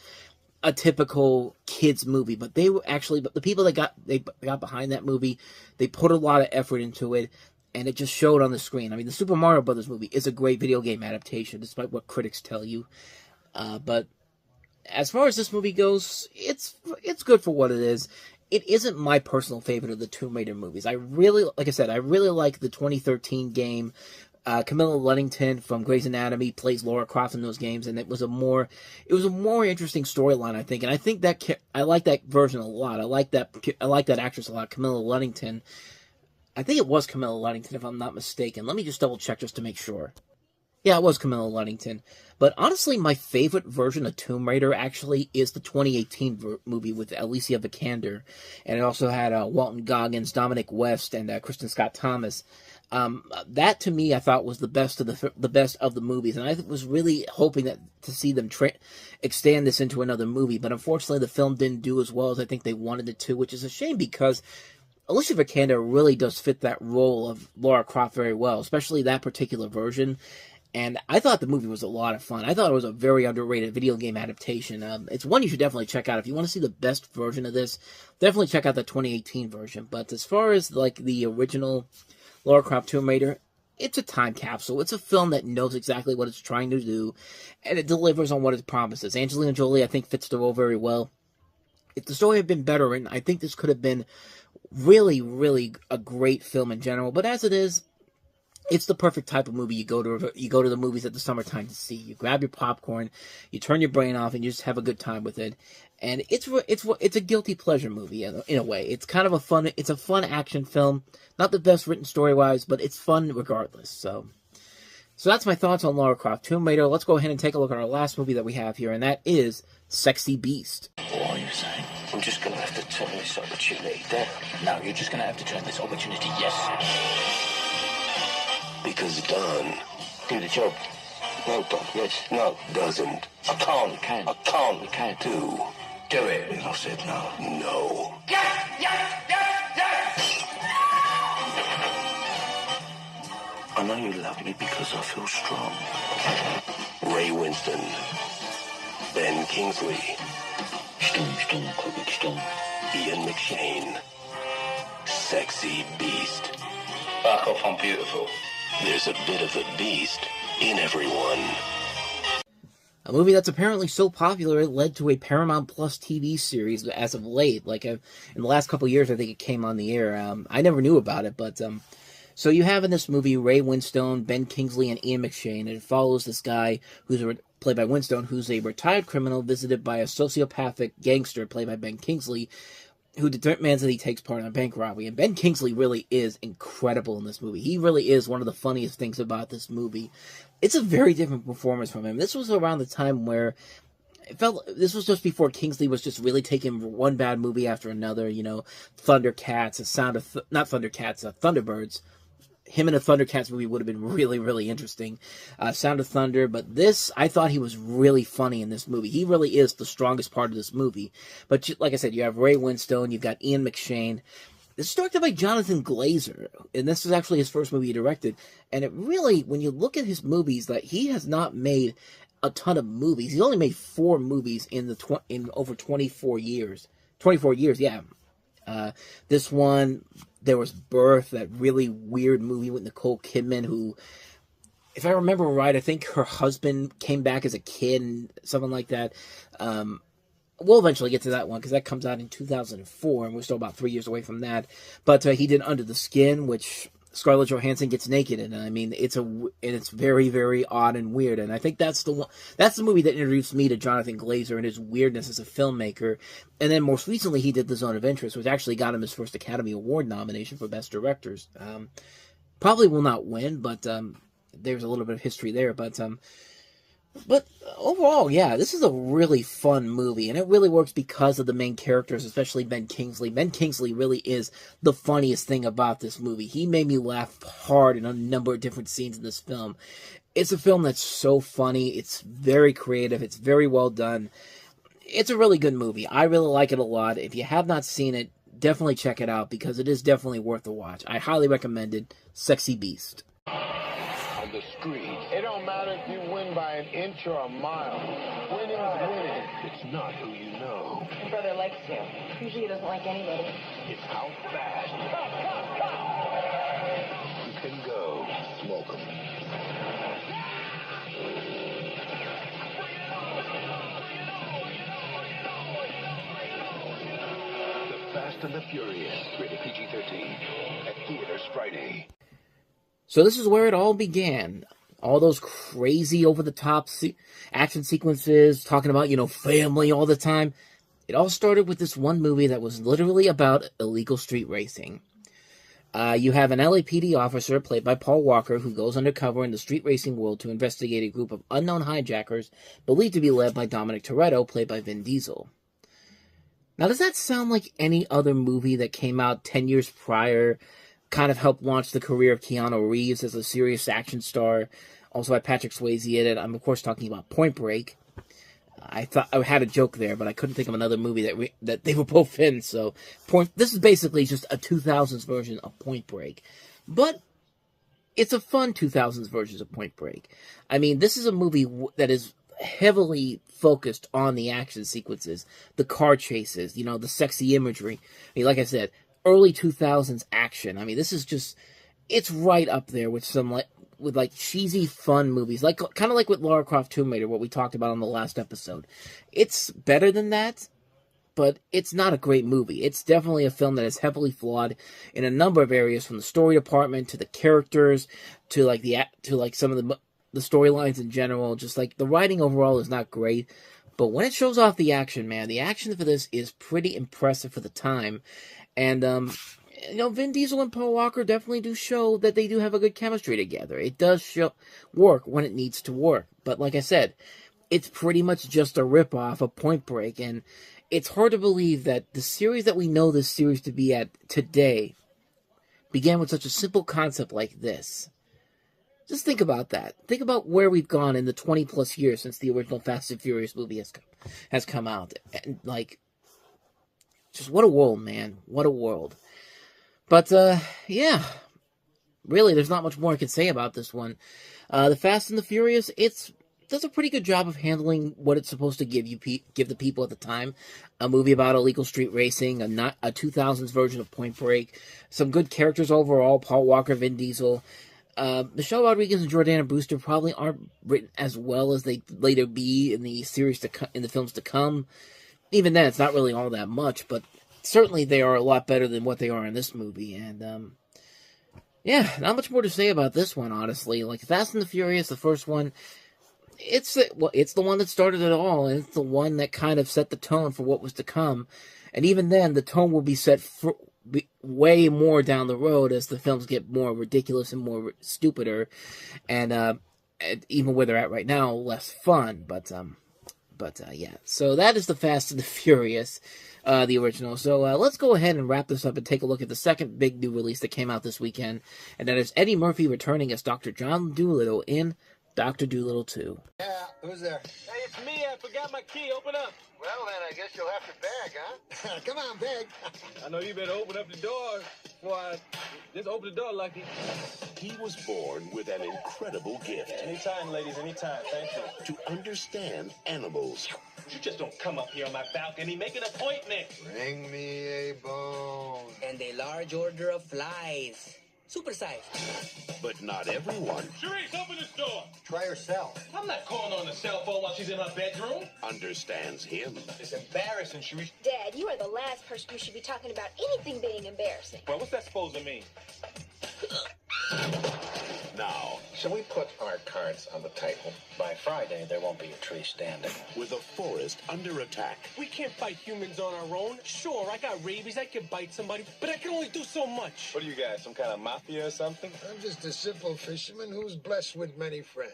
a typical kids movie, but the people that got behind that movie, they put a lot of effort into it, and it just showed on the screen. I mean, the Super Mario Brothers movie is a great video game adaptation, despite what critics tell you, but as far as this movie goes, it's good for what it is. It isn't my personal favorite of the Tomb Raider movies. Like I said, I really like the 2013 game. Camilla Luddington from Grey's Anatomy plays Lara Croft in those games, and it was a more interesting storyline, I think. And I think that I like that version a lot. I like that actress a lot, Camilla Luddington. I think it was Camilla Luddington, if I'm not mistaken. Let me just double check just to make sure. Yeah, it was Camilla Luddington. But honestly, my favorite version of Tomb Raider actually is the 2018 movie with Alicia Vikander. And it also had Walton Goggins, Dominic West, and Kristen Scott Thomas. That, to me, I thought was the best of the movies. And I was really hoping to see them extend this into another movie. But unfortunately, the film didn't do as well as I think they wanted it to, which is a shame because Alicia Vikander really does fit that role of Lara Croft very well, especially that particular version. And I thought the movie was a lot of fun. I thought it was a very underrated video game adaptation. It's one you should definitely check out. If you want to see the best version of this, definitely check out the 2018 version. But as far as like the original Lara Croft Tomb Raider, it's a time capsule. It's a film that knows exactly what it's trying to do, and it delivers on what it promises. Angelina Jolie, I think, fits the role very well. If the story had been better written, I think this could have been really, really a great film in general. But as it is, it's the perfect type of movie you go to the movies at the summertime to see. You grab your popcorn, you turn your brain off, and you just have a good time with it. And it's a guilty pleasure movie in a way. It's kind of a fun action film. Not the best written story-wise, but it's fun regardless. So that's my thoughts on Lara Croft Tomb Raider. Let's go ahead and take a look at our last movie that we have here, and that is Sexy Beast. What are you saying? I'm just going to have to turn this opportunity down. No, you're just going to have to turn this opportunity yes. Because done. Do the job. No, Doc. Yes. No, doesn't. I can't. You can. I can't. You can. Do it. And I said no. No. I know you love me because I feel strong. Ray Winston. Ben Kingsley. Storm, Quick Storm. Ian McShane. Sexy Beast. Back off, I'm beautiful. There's a bit of the beast in everyone. A movie that's apparently so popular it led to a Paramount Plus TV series as of late. Like in the last couple of years, I think it came on the air. I never knew about it, but so you have in this movie Ray Winstone, Ben Kingsley, and Ian McShane, and it follows this guy who's played by Winstone, who's a retired criminal visited by a sociopathic gangster played by Ben Kingsley, who demands that he takes part in a bank robbery. And Ben Kingsley really is incredible in this movie. He really is one of the funniest things about this movie. It's a very different performance from him. This was around the time where this was just before Kingsley was just really taking one bad movie after another. You know, Thundercats, Thunderbirds. Him in a Thundercats movie would have been really, really interesting. Sound of Thunder, but this, I thought he was really funny in this movie. He really is the strongest part of this movie. But like I said, you have Ray Winstone, you've got Ian McShane. This is directed by Jonathan Glazer, and this is actually his first movie he directed. And it really, when you look at his movies, that he has not made a ton of movies. He's only made 4 movies in over 24 years. 24 years, yeah. This one, there was Birth, that really weird movie with Nicole Kidman, who, if I remember right, I think her husband came back as a kid and something like that. We'll eventually get to that one because that comes out in 2004, and we're still about 3 years away from that. But he did Under the Skin, which Scarlett Johansson gets naked in. I mean, it's very, very odd and weird. And I think that's the movie that introduced me to Jonathan Glazer and his weirdness as a filmmaker. And then most recently, he did The Zone of Interest, which actually got him his first Academy Award nomination for Best Directors. Probably will not win, but there's a little bit of history there. But overall, yeah, this is a really fun movie, and it really works because of the main characters, especially Ben Kingsley. Ben Kingsley really is the funniest thing about this movie. He made me laugh hard in a number of different scenes in this film. It's a film that's so funny. It's very creative. It's very well done. It's a really good movie. I really like it a lot. If you have not seen it, definitely check it out because it is definitely worth a watch. I highly recommend it. Sexy Beast. On the screen. It don't matter if you win by an inch or a mile. Winning is winning. It's not who you know. My brother likes you. Usually he doesn't like anybody. It's how fast you can go. Smoke 'em. The Fast and the Furious. Rated PG-13. At theaters Friday. So this is where it all began. All those crazy over-the-top action sequences, talking about, family all the time. It all started with this one movie that was literally about illegal street racing. You have an LAPD officer, played by Paul Walker, who goes undercover in the street racing world to investigate a group of unknown hijackers, believed to be led by Dominic Toretto, played by Vin Diesel. Now, does that sound like any other movie that came out 10 years prior, kind of helped launch the career of Keanu Reeves as a serious action star? Also had Patrick Swayze in it. I'm, of course, talking about Point Break. I thought I had a joke there, but I couldn't think of another movie that they were both in. So, this is basically just a 2000s version of Point Break. But it's a fun 2000s version of Point Break. I mean, this is a movie that is heavily focused on the action sequences, the car chases, the sexy imagery. I mean, like I said, early 2000s action. I mean, this is just, it's right up there with some with cheesy fun movies, kind of like with Lara Croft Tomb Raider, what we talked about on the last episode. It's better than that, but it's not a great movie. It's definitely a film that is heavily flawed in a number of areas, from the story department to the characters to some of the storylines in general. Just the writing overall is not great, but when it shows off the action, man, the action for this is pretty impressive for the time. And Vin Diesel and Paul Walker definitely do show that they do have a good chemistry together. It does work when it needs to work. But like I said, it's pretty much just a ripoff of Point Break. And it's hard to believe that the series that we know this series to be at today began with such a simple concept like this. Just think about that. Think about where we've gone in the 20-plus years since the original Fast and Furious movie has come out. And, just what a world, man. What a world. But, yeah, really, there's not much more I can say about this one. The Fast and the Furious, does a pretty good job of handling what it's supposed to give the people at the time. A movie about illegal street racing, a 2000s version of Point Break, some good characters overall, Paul Walker, Vin Diesel. Michelle Rodriguez and Jordana Brewster probably aren't written as well as they later be in the series in the films to come. Even then, it's not really all that much, but certainly they are a lot better than what they are in this movie. And yeah, not much more to say about this one, honestly. Fast and the Furious, the first one, it's the one that started it all, and it's the one that kind of set the tone for what was to come. And even then, the tone will be set way more down the road as the films get more ridiculous and more stupider, and even where they're at right now, less fun. But yeah. So that is the Fast and the Furious, the original. So let's go ahead and wrap this up and take a look at the second big new release that came out this weekend, and that is Eddie Murphy returning as Dr. John Dolittle in Dr. Dolittle 2. Yeah, who's there? Hey, it's me. I forgot my key. Open up. Well, then I guess you'll have to beg, huh? Come on, beg. I know you better open up the door before I just open the door, Lucky. He was born with an incredible gift. Anytime, ladies, anytime. Thank you. To understand animals. You just don't come up here on my balcony. Make an appointment. Bring me a bone. And a large order of flies. Supersized. But not everyone. Sharice, open this door. Try herself. I'm not calling on the cell phone while she's in her bedroom. Understands him. It's embarrassing, Sharice. Dad, you are the last person who should be talking about anything being embarrassing. Well, what's that supposed to mean? Now, Shall we put our cards on the table? By Friday, there won't be a tree standing. with a forest under attack, We can't fight humans on our own. Sure, I got rabies. I can bite somebody, but I can only do so much. What are you guys, some kind of mafia or something? I'm just a simple fisherman who's blessed with many friends.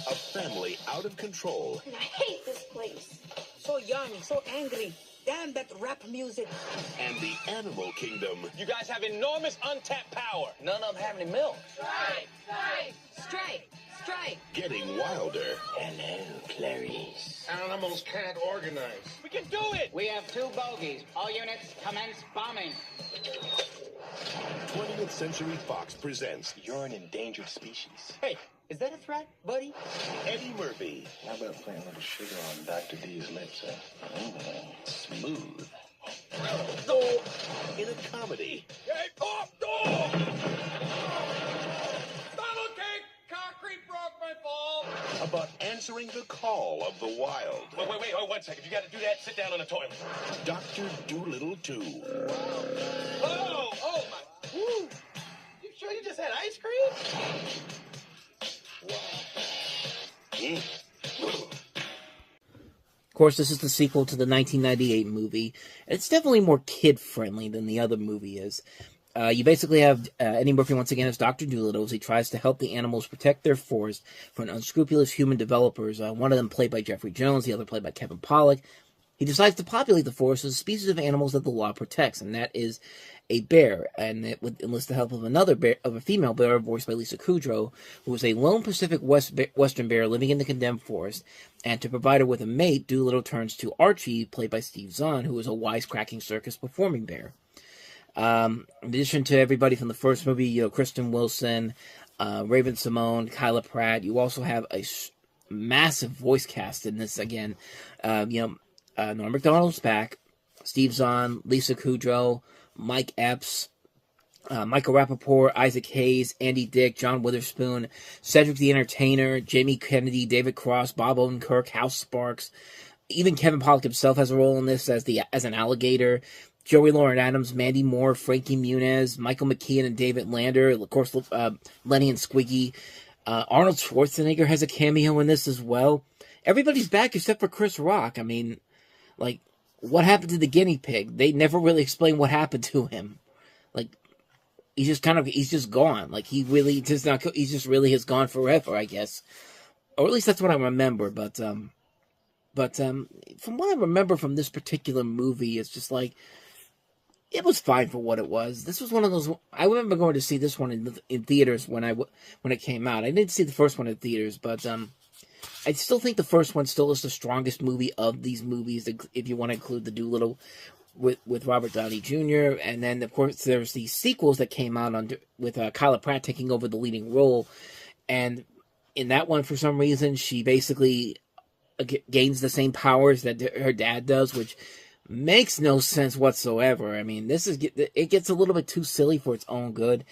a family out of control, I hate this place. So young, so angry. Damn that rap music. and the animal kingdom You guys have enormous untapped power. None of them have any milk. Strike! Strike! Strike! Strike! getting wilder. Hello, Clarice. Animals can't organize. We can do it. We have 2 bogeys. All units commence bombing. 20th Century Fox presents You're an endangered species. Hey, is that a threat, buddy? Eddie Murphy, How about putting a little sugar on Dr. D's lips, smooth. in a comedy, Concrete broke my fall. about answering the call of the wild. Wait, 1 second. You got to do that. Sit down on the toilet. Dr. Dolittle 2. Oh my. Woo. You sure you just had ice cream? Of course, this is the sequel to the 1998 movie. It's definitely more kid-friendly than the other movie is. You basically have Eddie Murphy once again as Dr. Dolittle as he tries to help the animals protect their forest from unscrupulous human developers. One of them played by Jeffrey Jones, the other played by Kevin Pollak. He decides to populate the forest with a species of animals that the law protects, and that is a bear, and it would enlist the help of another bear, of a female bear voiced by Lisa Kudrow, who is a lone Pacific Western bear living in the condemned forest, and to provide her with a mate, Doolittle turns to Archie, played by Steve Zahn, who is a wisecracking circus performing bear. In addition to everybody from the first movie, Kristen Wilson, Raven Simone, Kyla Pratt, you also have a massive voice cast in this again. Norm Macdonald's back, Steve Zahn, Lisa Kudrow, Mike Epps, Michael Rappaport, Isaac Hayes, Andy Dick, John Witherspoon, Cedric the Entertainer, Jamie Kennedy, David Cross, Bob Odenkirk, House Sparks. Even Kevin Pollak himself has a role in this as an alligator. Joey Lauren Adams, Mandy Moore, Frankie Muniz, Michael McKean, and David Lander. Of course, Lenny and Squiggy. Arnold Schwarzenegger has a cameo in this as well. Everybody's back except for Chris Rock. I mean, what happened to the guinea pig? They never really explain what happened to him. He's just gone. He just really has gone forever, I guess. Or at least that's what I remember. But from what I remember from this particular movie, it's just it was fine for what it was. This was one of those. I remember going to see this one in theaters when it came out. I didn't see the first one in theaters, but I still think the first one still is the strongest movie of these movies, if you want to include the Doolittle with Robert Downey Jr. And then, of course, there's these sequels that came out with Kyla Pratt taking over the leading role. And in that one, for some reason, she basically gains the same powers that her dad does, which makes no sense whatsoever. I mean, it gets a little bit too silly for its own good.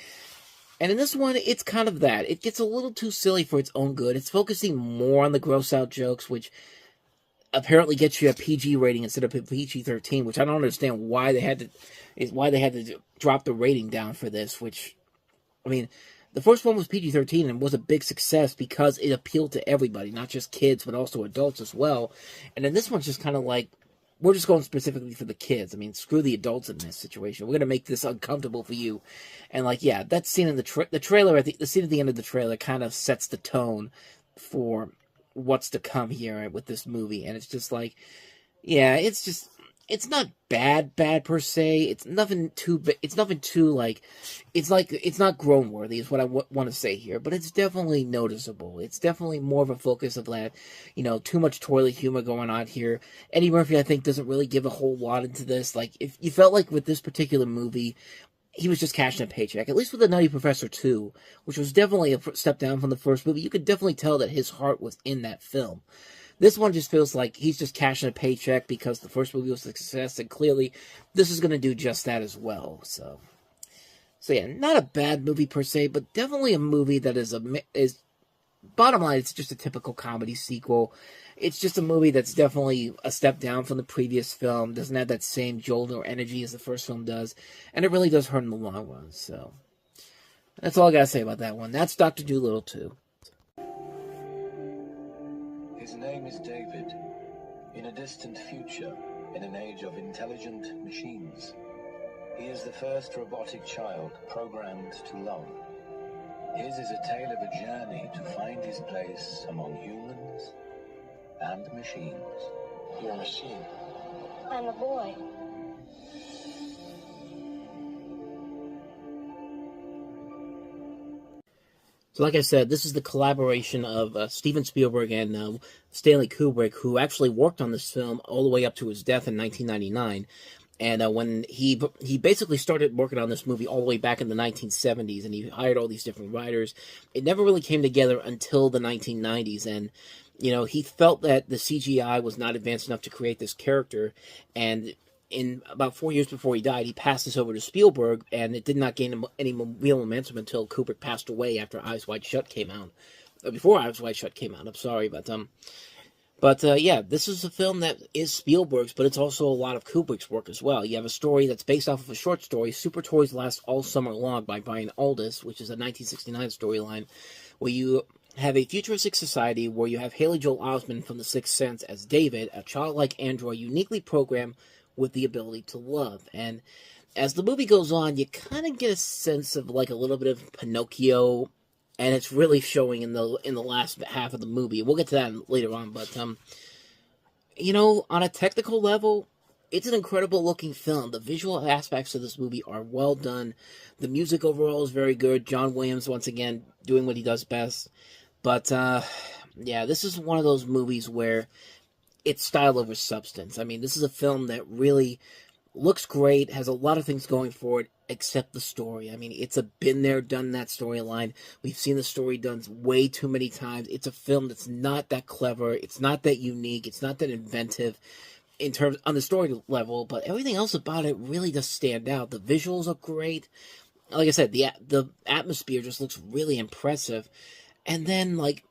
And in this one, it's kind of that. It gets a little too silly for its own good. It's focusing more on the gross-out jokes, which apparently gets you a PG rating instead of a PG-13, which I don't understand why they had to drop the rating down for this, which, I mean, the first one was PG-13 and was a big success because it appealed to everybody, not just kids, but also adults as well. And then this one's just kind of we're just going specifically for the kids. I mean, screw the adults in this situation. We're going to make this uncomfortable for you. And, that scene in the trailer, the scene at the end of the trailer kind of sets the tone for what's to come here with this movie. And it's just it's not bad per se. It's not grown worthy is what I want to say here, but it's definitely noticeable. It's definitely more of a focus of that, too much toilet humor going on here. Eddie Murphy, I think, doesn't really give a whole lot into this. If you felt like with this particular movie, he was just cashing a paycheck, at least with The Nutty Professor 2, which was definitely a step down from the first movie. You could definitely tell that his heart was in that film. This one just feels like he's just cashing a paycheck because the first movie was a success, and clearly this is going to do just that as well. So yeah, not a bad movie per se, but definitely a movie that is bottom line, it's just a typical comedy sequel. It's just a movie that's definitely a step down from the previous film. Doesn't have that same jolt or energy as the first film does, and it really does hurt in the long run. So that's all I gotta say about that one. That's Dr. Dolittle 2. His name is David. In a distant future, in an age of intelligent machines, he is the first robotic child programmed to love. His is a tale of a journey to find his place among humans and machines. You're a machine. I'm a boy. So like I said, this is the collaboration of Steven Spielberg and Stanley Kubrick, who actually worked on this film all the way up to his death in 1999. And when he basically started working on this movie all the way back in the 1970s, and he hired all these different writers, it never really came together until the 1990s. And, he felt that the CGI was not advanced enough to create this character. And in about 4 years before he died, he passed this over to Spielberg, and it did not gain any real momentum until Kubrick passed away after Eyes Wide Shut came out. Before Eyes Wide Shut came out, I'm sorry, But yeah, this is a film that is Spielberg's, but it's also a lot of Kubrick's work as well. You have a story that's based off of a short story, Super Toys Last All Summer Long by Brian Aldiss, which is a 1969 storyline, where you have a futuristic society where you have Haley Joel Osment from The Sixth Sense as David, a childlike android uniquely programmed with the ability to love. And as the movie goes on, you kind of get a sense of a little bit of Pinocchio, and it's really showing in the last half of the movie. We'll get to that later on, but you know, on a technical level, it's an incredible looking film. The visual aspects of this movie are well done. The music overall is very good. John Williams, once again, doing what he does best. But, yeah, this is one of those movies where it's style over substance. I mean, this is a film that really looks great, has a lot of things going for it, except the story. I mean, it's a been there, done that storyline. We've seen the story done way too many times. It's a film that's not that clever. It's not that unique. It's not that inventive in terms on the story level, but everything else about it really does stand out. The visuals are great. Like I said, the atmosphere just looks really impressive. And then, like,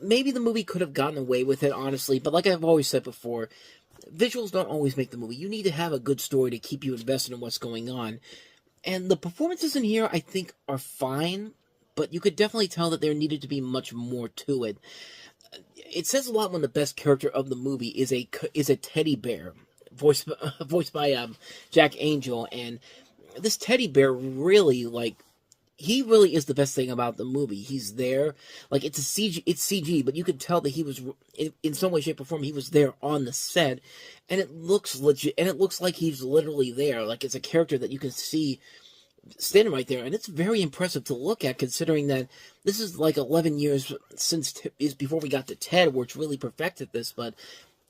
maybe the movie could have gotten away with it, honestly, but like I've always said before, visuals don't always make the movie. You need to have a good story to keep you invested in what's going on. And the performances in here, I think, are fine, but you could definitely tell that there needed to be much more to it. It says a lot when the best character of the movie is a teddy bear, voiced by Jack Angel, and this teddy bear really, like, he really is the best thing about the movie. He's there, like, it's CG, but you could tell that he was, in some way, shape, or form, he was there on the set, and it looks legit, and it looks like he's literally there, like it's a character that you can see standing right there, and it's very impressive to look at, considering that this is like 11 years since before we got to Ted, where it's really perfected this, but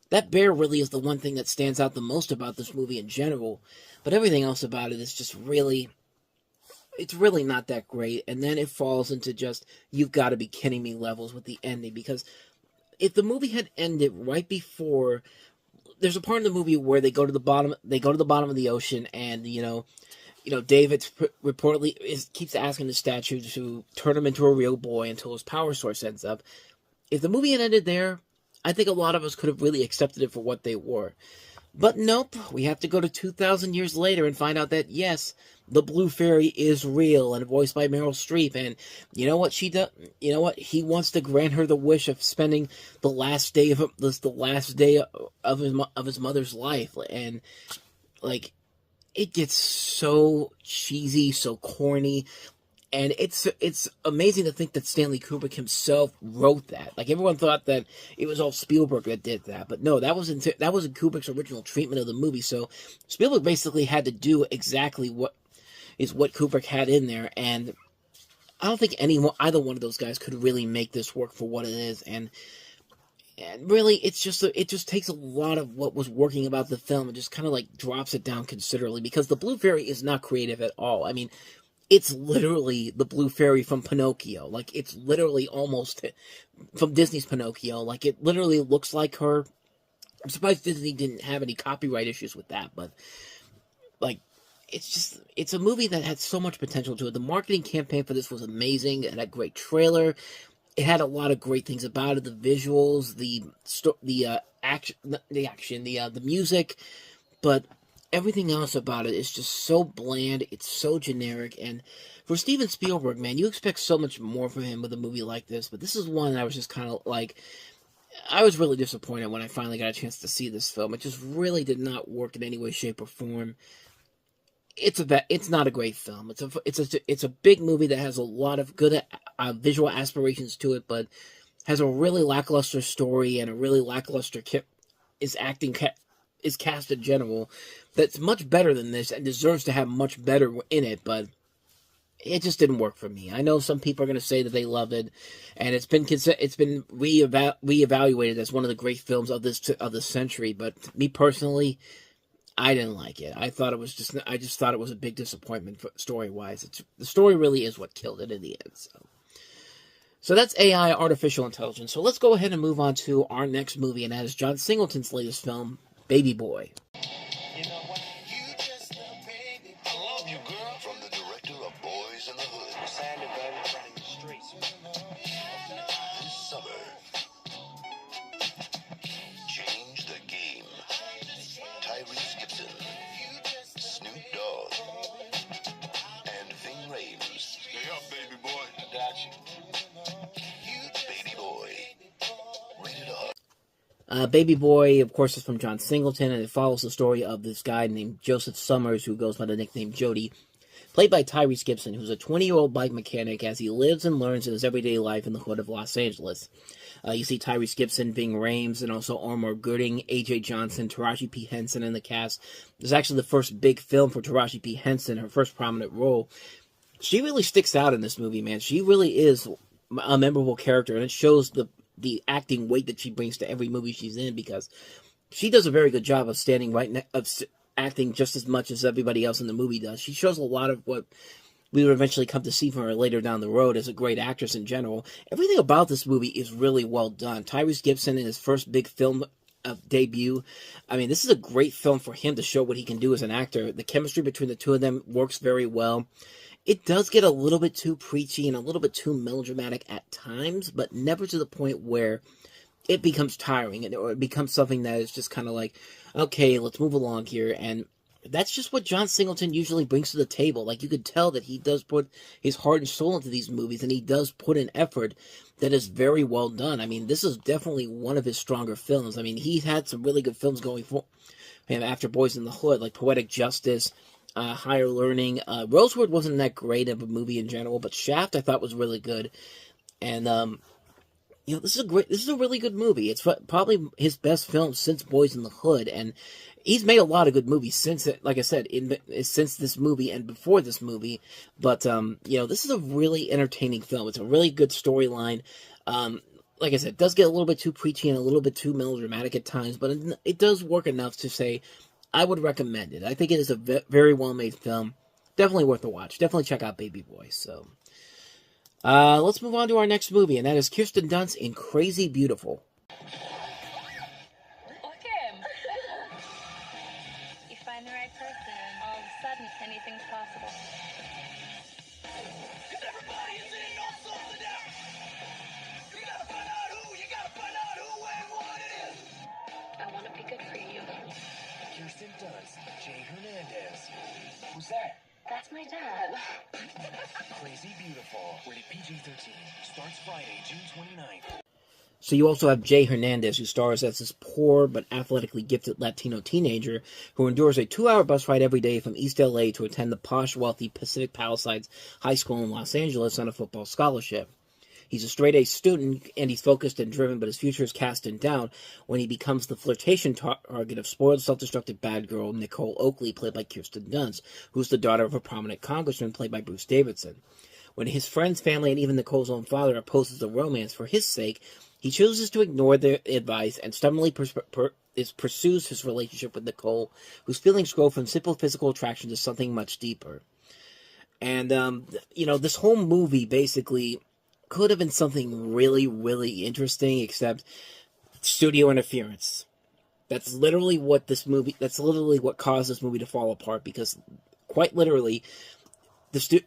that bear really is the one thing that stands out the most about this movie in general, but everything else about it is just really, it's really not that great, and then it falls into just, you've got to be kidding me levels with the ending, because if the movie had ended right before, there's a part in the movie where they go to the bottom of the ocean, and, you know, David reportedly keeps asking the statue to turn him into a real boy until his power source ends up. If the movie had ended there, I think a lot of us could have really accepted it for what they were. But nope, we have to go to 2,000 years later and find out that, yes, the Blue Fairy is real and voiced by Meryl Streep, and you know what she does? You know what? He wants to grant her the wish of spending the last day of his mother's life, and, like, it gets so cheesy, so corny, and it's amazing to think that Stanley Kubrick himself wrote that. Like, everyone thought that it was all Spielberg that did that, but no, that was in Kubrick's original treatment of the movie. So Spielberg basically had to do exactly what Kubrick had in there, and I don't think either one of those guys could really make this work for what it is. And really, it just takes a lot of what was working about the film and just kind of like drops it down considerably, because the Blue Fairy is not creative at all. I mean, it's literally the Blue Fairy from Pinocchio. Like, it's literally almost from Disney's Pinocchio. Like, it literally looks like her. I'm surprised Disney didn't have any copyright issues with that, but, like, it's a movie that had so much potential to it. The marketing campaign for this was amazing. It had a great trailer. It had a lot of great things about it. The visuals, the music, but everything else about it is just so bland. It's so generic. And for Steven Spielberg, man, you expect so much more from him with a movie like this. But this is one that I was just kind of like, I was really disappointed when I finally got a chance to see this film. It just really did not work in any way, shape, or form. It's not a great film. It's a big movie that has a lot of good visual aspirations to it, but has a really lackluster story and a really lackluster cast in general. That's much better than this and deserves to have much better in it, but it just didn't work for me. I know some people are going to say that they love it, and it's been reevaluated as one of the great films of this century. But me personally, I didn't like it. I just thought it was a big disappointment story-wise. The story really is what killed it in the end. So that's AI, artificial intelligence. So let's go ahead and move on to our next movie, and that is John Singleton's latest film, Baby Boy. You know what? You just a baby. I love you, girl. From the director of Boys in the Hood. Sandy, baby, running the streets. This summer, change the game. Tyrese Gibson, Snoop Dogg, and Ving Rhames. Stay up, baby boy. I got you. Baby Boy. Rated R. Baby Boy, of course, is from John Singleton, and it follows the story of this guy named Joseph Summers, who goes by the nickname Jody, played by Tyrese Gibson, who's a 20-year-old bike mechanic as he lives and learns in his everyday life in the hood of Los Angeles. You see Tyrese Gibson, Ving Rhames, and also Armour Gooding, A.J. Johnson, Taraji P. Henson in the cast. This is actually the first big film for Taraji P. Henson, her first prominent role. She really sticks out in this movie, man. She really is a memorable character, and it shows the acting weight that she brings to every movie she's in, because she does a very good job of standing acting just as much as everybody else in the movie does. She shows a lot of what we would eventually come to see from her later down the road as a great actress in general. Everything about this movie is really well done. Tyrese Gibson in his first big film debut. I mean, this is a great film for him to show what he can do as an actor. The chemistry between the two of them works very well. It does get a little bit too preachy and a little bit too melodramatic at times, but never to the point where it becomes tiring or it becomes something that is just kind of like, okay, let's move along here. And that's just what John Singleton usually brings to the table. Like, you could tell that he does put his heart and soul into these movies, and he does put an effort that is very well done. I mean, this is definitely one of his stronger films. I mean, he's had some really good films going for him after Boys in the Hood, like Poetic Justice, Higher Learning. Rosewood wasn't that great of a movie in general, but Shaft I thought was really good. And, you know, this is a really good movie. It's probably his best film since Boys in the Hood, and he's made a lot of good movies since, like I said, since this movie and before this movie. But, you know, this is a really entertaining film. It's a really good storyline. Like I said, it does get a little bit too preachy and a little bit too melodramatic at times, but it does work enough to say I would recommend it. I think it is a very well-made film. Definitely worth a watch. Definitely check out Baby Boy. So, let's move on to our next movie, and that is Kirsten Dunst in Crazy Beautiful. Look at him. You find the right person, all of a sudden, anything's possible. Everybody is in on something else. You gotta find out who and what it is. I want to be good for you. Kirsten Dunst, Jay Hernandez. Who's that? That's my dad. Crazy Beautiful, rated PG-13, starts Friday, June 29th. So you also have Jay Hernandez, who stars as this poor but athletically gifted Latino teenager who endures a 2-hour bus ride every day from East LA to attend the posh, wealthy Pacific Palisades High School in Los Angeles on a football scholarship. He's a straight-A student, and he's focused and driven, but his future is cast in doubt when he becomes the flirtation target of spoiled, self-destructive bad girl Nicole Oakley, played by Kirsten Dunst, who's the daughter of a prominent congressman, played by Bruce Davidson. When his friends, family, and even Nicole's own father opposes the romance for his sake, he chooses to ignore their advice and stubbornly pursues his relationship with Nicole, whose feelings grow from simple physical attraction to something much deeper. And, you know, this whole movie basically could have been something really, really interesting, except studio interference. That's literally what caused this movie to fall apart, because quite literally,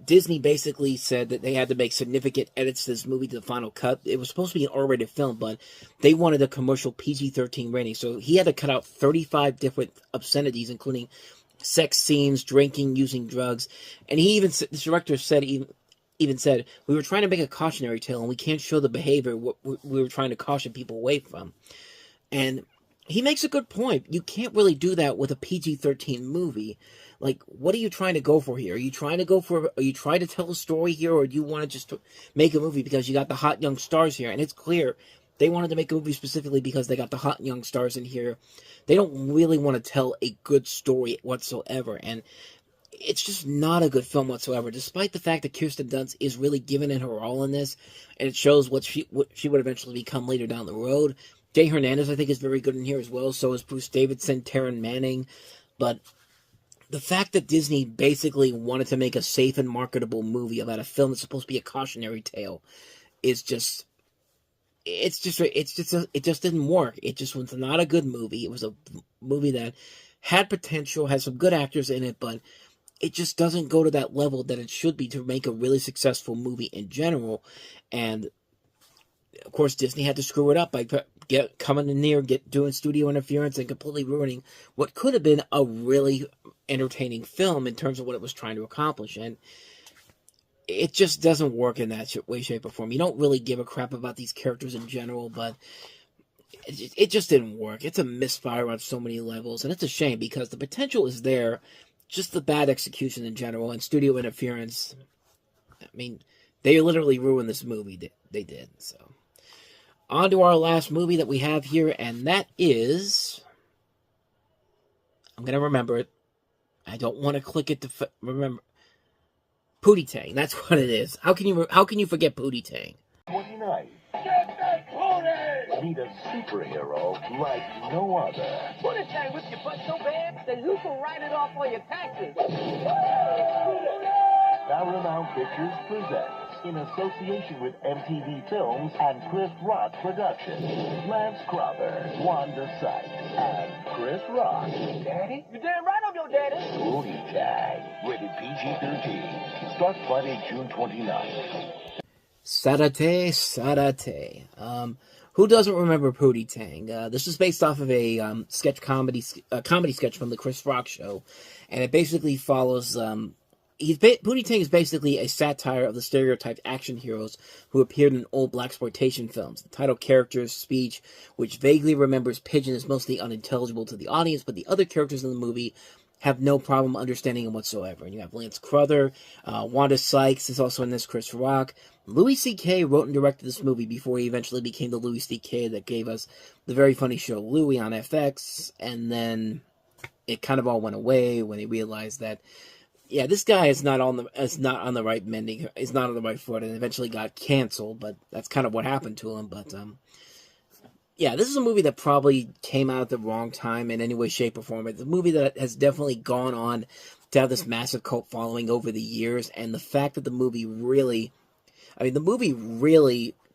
Disney basically said that they had to make significant edits to this movie to the final cut. It was supposed to be an R-rated film, but they wanted a commercial PG-13 rating, so he had to cut out 35 different obscenities, including sex scenes, drinking, using drugs, and the director even said, we were trying to make a cautionary tale, and we can't show the behavior we were trying to caution people away from. And he makes a good point. You can't really do that with a PG-13 movie. Like, what are you trying to go for here? Are you trying to tell a story here, or do you want to just make a movie because you got the hot young stars here? And it's clear they wanted to make a movie specifically because they got the hot young stars in here. They don't really want to tell a good story whatsoever, and it's just not a good film whatsoever, despite the fact that Kirsten Dunst is really giving it her all in this, and it shows what she would eventually become later down the road. Jay Hernandez, I think, is very good in here as well, so is Bruce Davidson, Taryn Manning, but the fact that Disney basically wanted to make a safe and marketable movie about a film that's supposed to be a cautionary tale is just... It just didn't work. It just was not a good movie. It was a movie that had potential, had some good actors in it, but it just doesn't go to that level that it should be to make a really successful movie in general. And, of course, Disney had to screw it up by coming in there, doing studio interference, and completely ruining what could have been a really entertaining film in terms of what it was trying to accomplish. And it just doesn't work in that way, shape, or form. You don't really give a crap about these characters in general, but it just didn't work. It's a misfire on so many levels, and it's a shame because the potential is there just the bad execution in general and studio interference. I mean, they literally ruined this movie. They did. So, on to our last movie that we have here, and that is... I'm going to remember it. I don't want to click it to remember. Pootie Tang. That's what it is. How can you forget Pootie Tang? 29. Meet a superhero like no other. Pootie Tang whipped your butt so bad that you can write it off on your taxes. Paramount Pictures presents, in association with MTV Films and Chris Rock Productions, Lance Cropper, Wanda Sykes, and Chris Rock. Daddy? You damn right I'm your daddy. Pootie Tang, rated PG-13. Starts Friday, June 29th. Sarate. Who doesn't remember Pootie Tang? This is based off of a comedy sketch from the Chris Rock Show, and it basically follows. Pootie Tang is basically a satire of the stereotyped action heroes who appeared in old blaxploitation films. The title character's speech, which vaguely remembers Pigeon, is mostly unintelligible to the audience, but the other characters in the movie have no problem understanding him whatsoever. And you have Lance Crowther, Wanda Sykes is also in this, Chris Rock. Louis C.K. wrote and directed this movie before he eventually became the Louis C.K. that gave us the very funny show Louis on FX, and then it kind of all went away when he realized that, yeah, this guy is not on the right mending, is not on the right foot, and eventually got canceled. But that's kind of what happened to him. But yeah, this is a movie that probably came out at the wrong time in any way, shape, or form. It's a movie that has definitely gone on to have this massive cult following over the years, and the fact that the movie really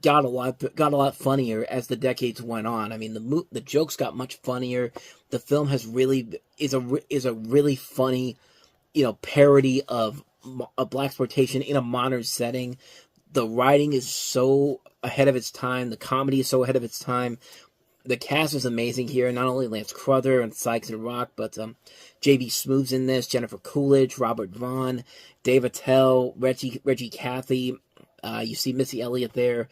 got a lot funnier as the decades went on. I mean, the jokes got much funnier. The film is a really funny, parody of blaxploitation in a modern setting. The writing is so ahead of its time. The comedy is so ahead of its time. The cast is amazing here. Not only Lance Crowther and Sykes and Rock, but J.B. Smooth's in this, Jennifer Coolidge, Robert Vaughn, Dave Attell, Reggie Cathy. You see Missy Elliott there.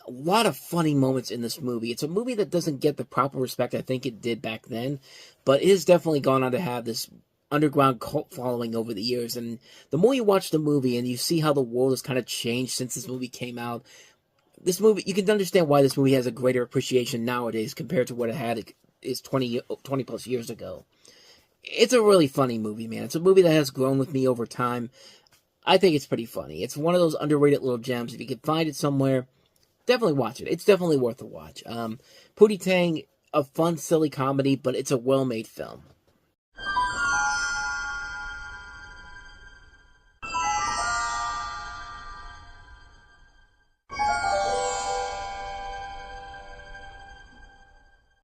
A lot of funny moments in this movie. It's a movie that doesn't get the proper respect I think it did back then, but it has definitely gone on to have this underground cult following over the years. And the more you watch the movie and you see how the world has kind of changed since this movie came out, this movie, you can understand why this movie has a greater appreciation nowadays compared to what it had 20 plus years ago. It's a really funny movie, man. It's a movie that has grown with me over time. I think it's pretty funny. It's one of those underrated little gems. If you can find it somewhere, definitely watch it. It's definitely worth a watch. Pootie Tang, a fun, silly comedy, but it's a well-made film.